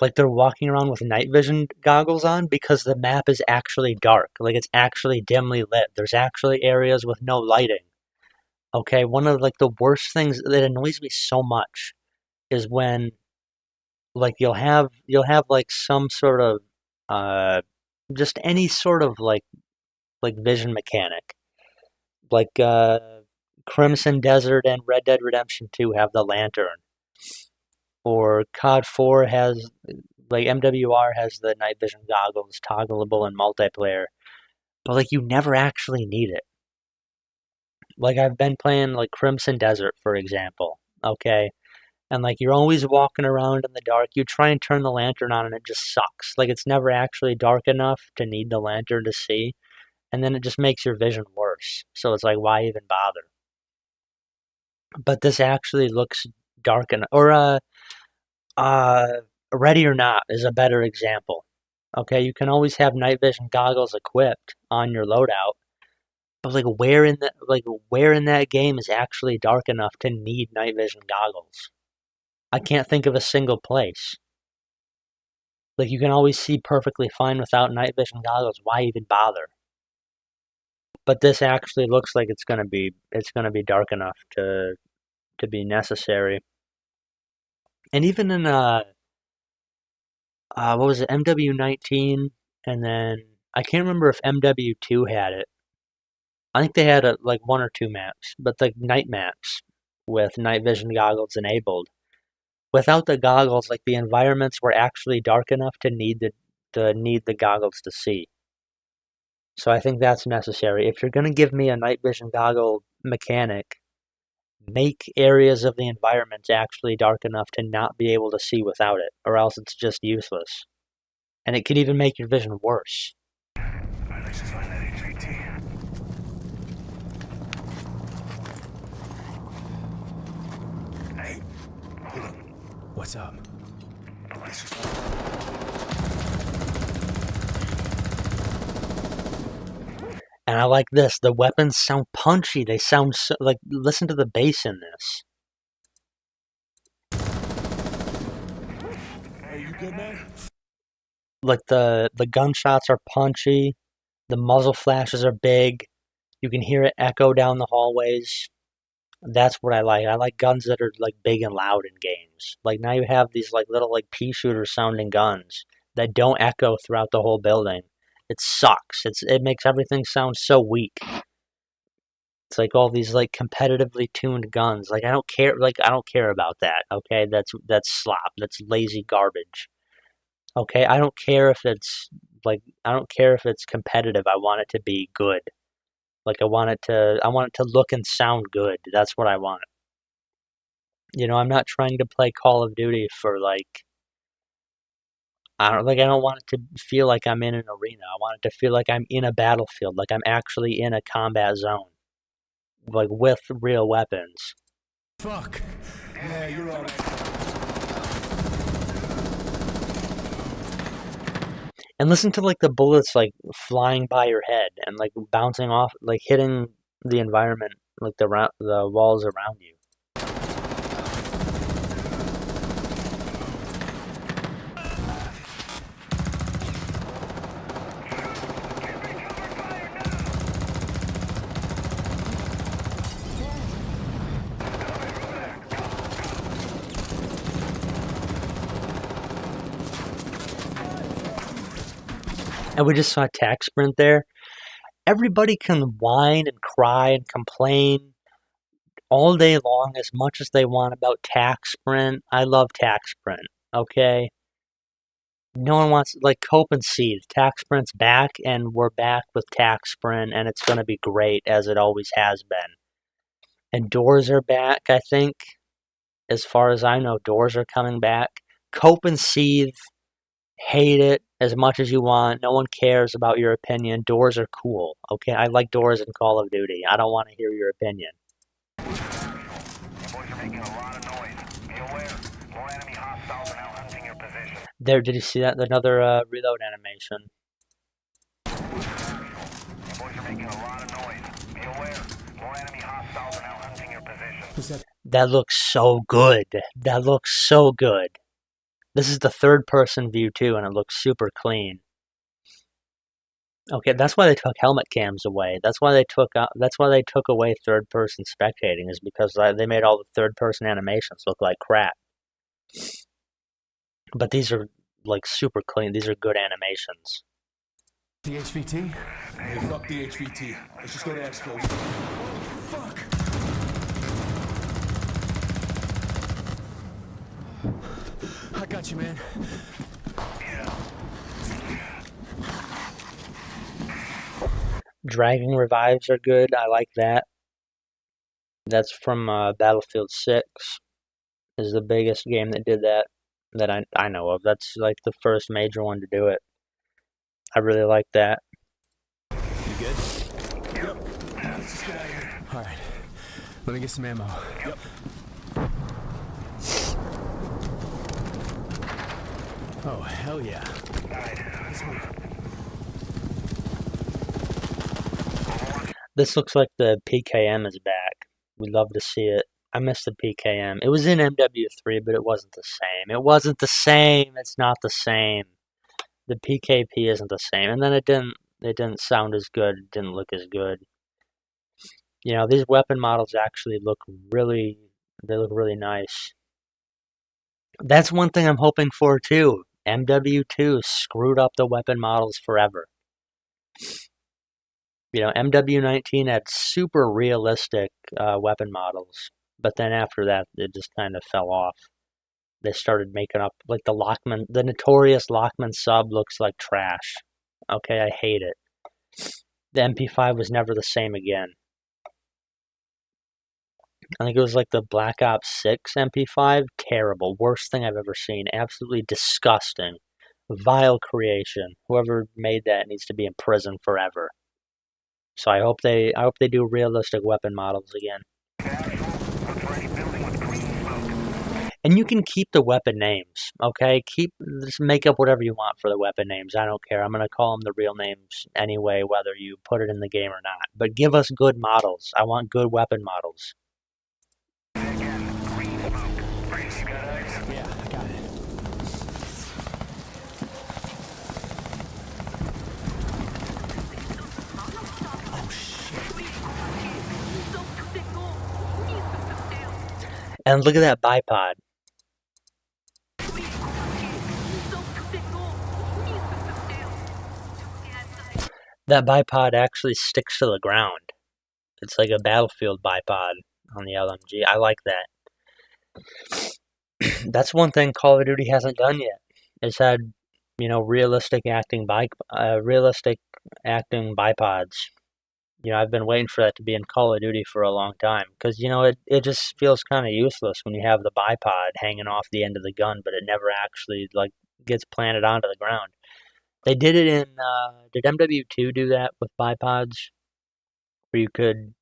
Like they're walking around with night vision goggles on because the map is actually dark. Like it's actually dimly lit. There's actually areas with no lighting. Okay, one of like the worst things that annoys me so much is when like you'll have like some sort of uh just any sort of like vision mechanic. Like Crimson Desert and Red Dead Redemption 2 have the lantern. Or COD 4 has like MWR has the night vision goggles toggleable in multiplayer. But like you never actually need it. Like I've been playing like Crimson Desert for example. Okay. And like you're always walking around in the dark. You try and turn the lantern on and it just sucks. Like it's never actually dark enough to need the lantern to see. And then it just makes your vision worse. So it's like why even bother? But this actually looks dark enough. Or Ready or Not is a better example. Okay, you can always have night vision goggles equipped on your loadout. But like where in that game is actually dark enough to need night vision goggles? I can't think of a single place. Like you can always see perfectly fine without night vision goggles. Why even bother? But this actually looks like it's gonna be dark enough to be necessary. And even in what was it, MW19, and then I can't remember if MW2 had it. I think they had like one or two maps, but like night maps with night vision goggles enabled. Without the goggles, like the environments were actually dark enough to need the goggles to see. So I think that's necessary. If you're gonna give me a night vision goggle mechanic, make areas of the environments actually dark enough to not be able to see without it, or else it's just useless. And it can even make your vision worse. Alright, let's just find that HVT. Hey, hold up. What's up? Let's just... And I like this. The weapons sound punchy. They sound so, like, listen to the bass in this. Hey, you good, man? Like the gunshots are punchy. The muzzle flashes are big. You can hear it echo down the hallways. That's what I like. I like guns that are like big and loud in games. Like now you have these like little like pea shooter sounding guns that don't echo throughout the whole building. It sucks. It makes everything sound so weak. It's like all these like competitively tuned guns. Like I don't care. Like I don't care about that. Okay, that's slop. That's lazy garbage. Okay, I don't care if it's competitive. I want it to be good. Like I want it to look and sound good. That's what I want. I'm not trying to play Call of Duty for like I don't want it to feel like I'm in an arena. I want it to feel like I'm in a battlefield, like I'm actually in a combat zone. Like with real weapons. Fuck. Yeah, you're all right. And listen to like the bullets like flying by your head and like bouncing off, like hitting the environment, like the walls around you. And we just saw Tac Sprint there. Everybody can whine and cry and complain all day long as much as they want about Tac Sprint. I love Tac Sprint, okay? No one wants, like, cope and seethe. Tac Sprint's back, and we're back with Tac Sprint, and it's going to be great, as it always has been. And doors are back, I think. As far as I know, doors are coming back. Cope and seethe. Hate it as much as you want. No one cares about your opinion. Doors are cool, okay? I like doors in Call of Duty. I don't want to hear your opinion. You boys are making a lot of noise. Be aware. More enemy hostiles are now hunting your position. There, did you see that? Another reload animation. You boys are making a lot of noise. Be aware. More enemy hostiles are now hunting your position. That looks so good. That looks so good. This is the third-person view too, and it looks super clean. Okay, that's why they took helmet cams away. That's why they took away third-person spectating, is because they made all the third-person animations look like crap. But these are like super clean. These are good animations. The HVT? Hey, fuck the HVT. Let's just go to Expo. Fuck! I got you, man. Dragging revives are good. I like that. That's from Battlefield 6. Is the biggest game that did that I know of. That's like the first major one to do it. I really like that. You good? Yep. Let's just get out of here. All right. Let me get some ammo. Yep. Oh, hell yeah. All right. Let's move. This looks like the PKM is back. We'd love to see it. I miss the PKM. It was in MW3, but it wasn't the same. It wasn't the same. It's not the same. The PKP isn't the same. And then it didn't sound as good. It didn't look as good. You know, these weapon models actually look really nice. That's one thing I'm hoping for too. MW2 screwed up the weapon models forever. You know, MW19 had super realistic weapon models, but then after that, it just kind of fell off. They started making up, like the notorious Lockman sub looks like trash. Okay, I hate it. The MP5 was never the same again. I think it was like the Black Ops 6 MP5. Terrible. Worst thing I've ever seen. Absolutely disgusting. Vile creation. Whoever made that needs to be in prison forever. So I hope they do realistic weapon models again. And you can keep the weapon names, okay? Just make up whatever you want for the weapon names. I don't care. I'm gonna call them the real names anyway, whether you put it in the game or not. But give us good models. I want good weapon models. Yeah, I got it. And look at that bipod. That bipod actually sticks to the ground. It's like a Battlefield bipod on the LMG. I like that. That's one thing Call of Duty hasn't done yet. It's had, you know, realistic acting bipods. You know, I've been waiting for that to be in Call of Duty for a long time. Because, you know, it just feels kind of useless when you have the bipod hanging off the end of the gun, but it never actually, like, gets planted onto the ground. They did it in, did MW2 do that with bipods? Where you could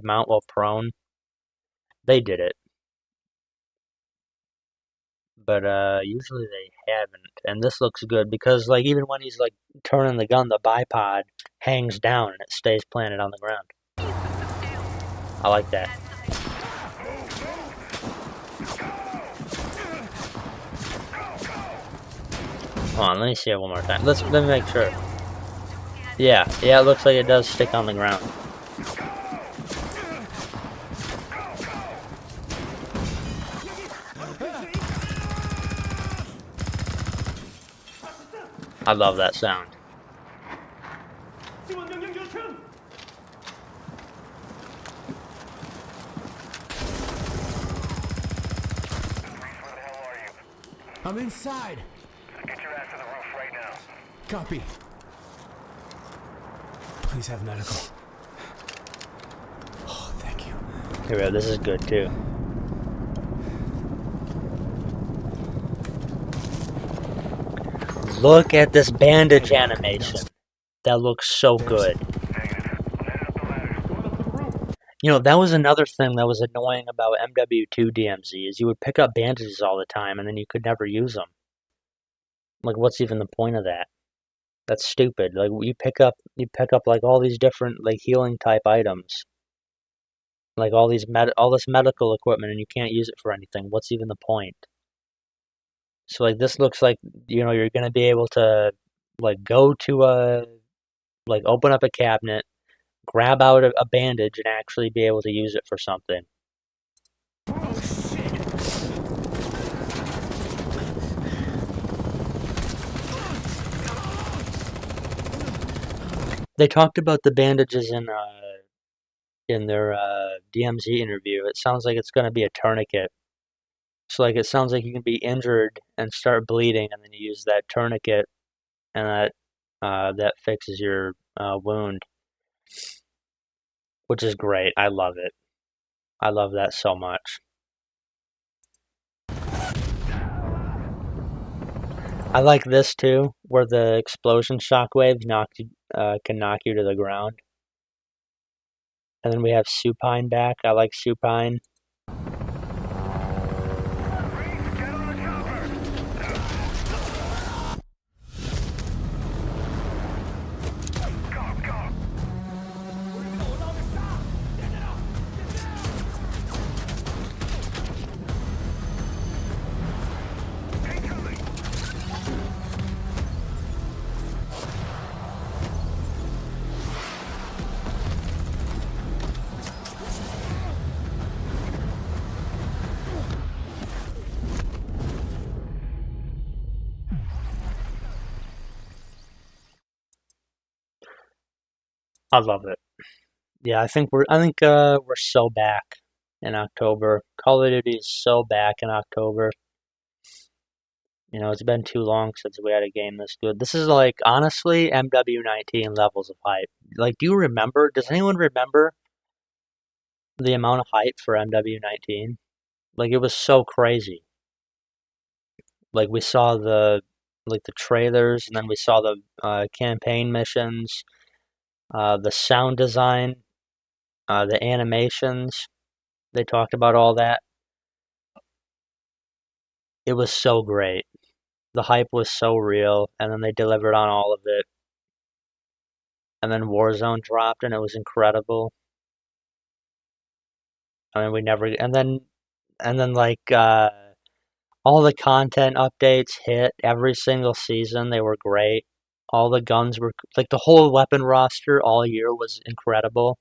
mount while prone? They did it. But, usually they haven't. And this looks good because, like, even when he's, like, turning the gun, the bipod hangs down and it stays planted on the ground. I like that. Hold on, let me see it one more time. Let me make sure. Yeah, it looks like it does stick on the ground. I love that sound. I'm inside. Get your ass to the roof right now. Copy. Please have medical. Oh, thank you. Here we go. This is good too. Look at this bandage animation. That looks so good. You know, that was another thing that was annoying about MW2 DMZ is you would pick up bandages all the time and then you could never use them. Like, what's even the point of that? That's stupid. Like, you pick up like all these different like healing type items, like all this medical equipment, and you can't use it for anything. What's even the point? So like this looks like, you know, you're gonna be able to like go to like open up a cabinet, grab out a bandage, and actually be able to use it for something. They talked about the bandages in their DMZ interview. It sounds like it's gonna be a tourniquet. So like it sounds like you can be injured and start bleeding, and then you use that tourniquet, and that fixes your wound, which is great. I love it. I love that so much. I like this too, where the explosion shockwaves can knock you to the ground. And then we have supine back. I like supine. I love it. Yeah, I think we're so back in October. Call of Duty is so back in October. You know, it's been too long since we had a game this good. This is like honestly MW19 levels of hype. Like, do you remember? Does anyone remember the amount of hype for MW19? Like, it was so crazy. Like, we saw the trailers, and then we saw the campaign missions, the sound design, the animations. They talked about all that. It was so great. The hype was so real, and then they delivered on all of it. And then Warzone dropped, and it was incredible. I mean, we never, and then like all the content updates hit every single season. They were great. All the guns were like the whole weapon roster all year was incredible.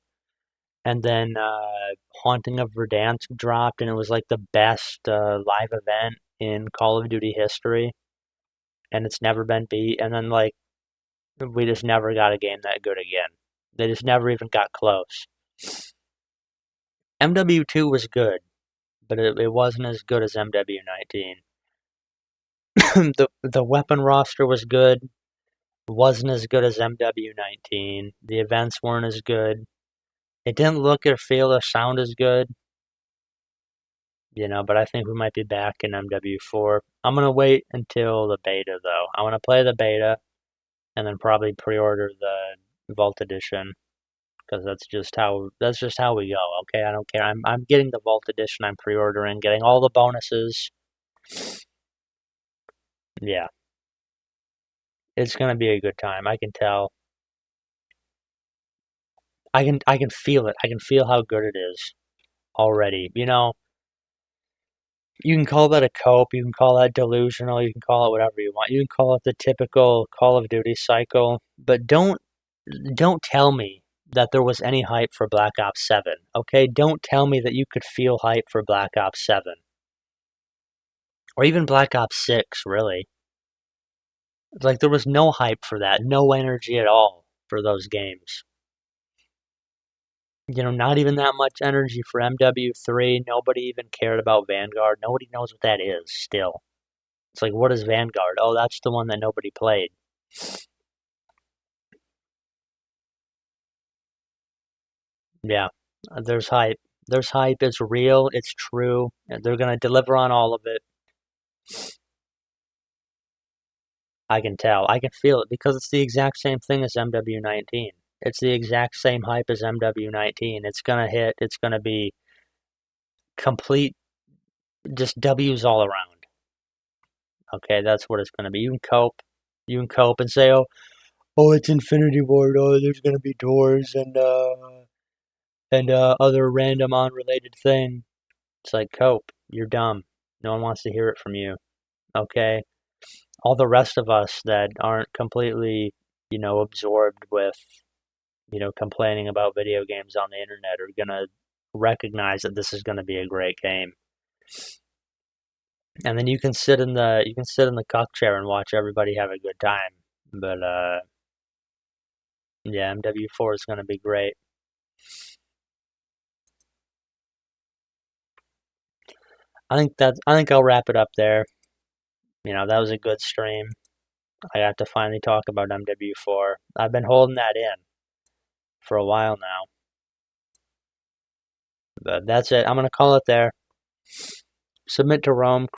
And then Haunting of Verdansk dropped, and it was like the best live event in Call of Duty history, and it's never been beat. And then like we just never got a game that good again. They just never even got close. MW2 was good, but it wasn't as good as MW19. The weapon roster was good, wasn't as good as MW19. The events weren't as good. It didn't look or feel or sound as good, you know, but I think we might be back in MW4. I'm gonna wait until the beta though. I wanna play the beta and then probably pre-order the Vault Edition because that's just how we go. Okay, I don't care. I'm getting the Vault Edition. I'm pre-ordering, getting all the bonuses. Yeah, it's gonna be a good time. I can tell. I can feel it. I can feel how good it is already. You know, you can call that a cope, you can call that delusional, you can call it whatever you want. You can call it the typical Call of Duty cycle, but don't tell me that there was any hype for Black Ops 7. Okay? Don't tell me that you could feel hype for Black Ops 7 or even Black Ops 6, really. Like there was no hype for that, no energy at all for those games. You know, not even that much energy for MW3. Nobody even cared about Vanguard. Nobody knows what that is still. It's like, what is Vanguard? Oh, that's the one that nobody played. Yeah, there's hype. There's hype. It's real. It's true. And they're gonna deliver on all of it. I can tell. I can feel it because it's the exact same thing as MW19. It's the exact same hype as MW19. It's gonna hit. It's gonna be complete, just W's all around. Okay, that's what it's gonna be. You can cope. You can cope and say, oh, it's Infinity Ward. Oh, there's gonna be doors and other random unrelated thing. It's like, cope. You're dumb. No one wants to hear it from you. Okay? All the rest of us that aren't completely, absorbed with, complaining about video games on the internet are gonna recognize that this is gonna be a great game. And then you can sit in the cuck chair and watch everybody have a good time. But yeah, MW4 is gonna be great. I think I'll wrap it up there. That was a good stream. I got to finally talk about MW4. I've been holding that in for a while now. But that's it. I'm gonna call it there. Submit to Rome.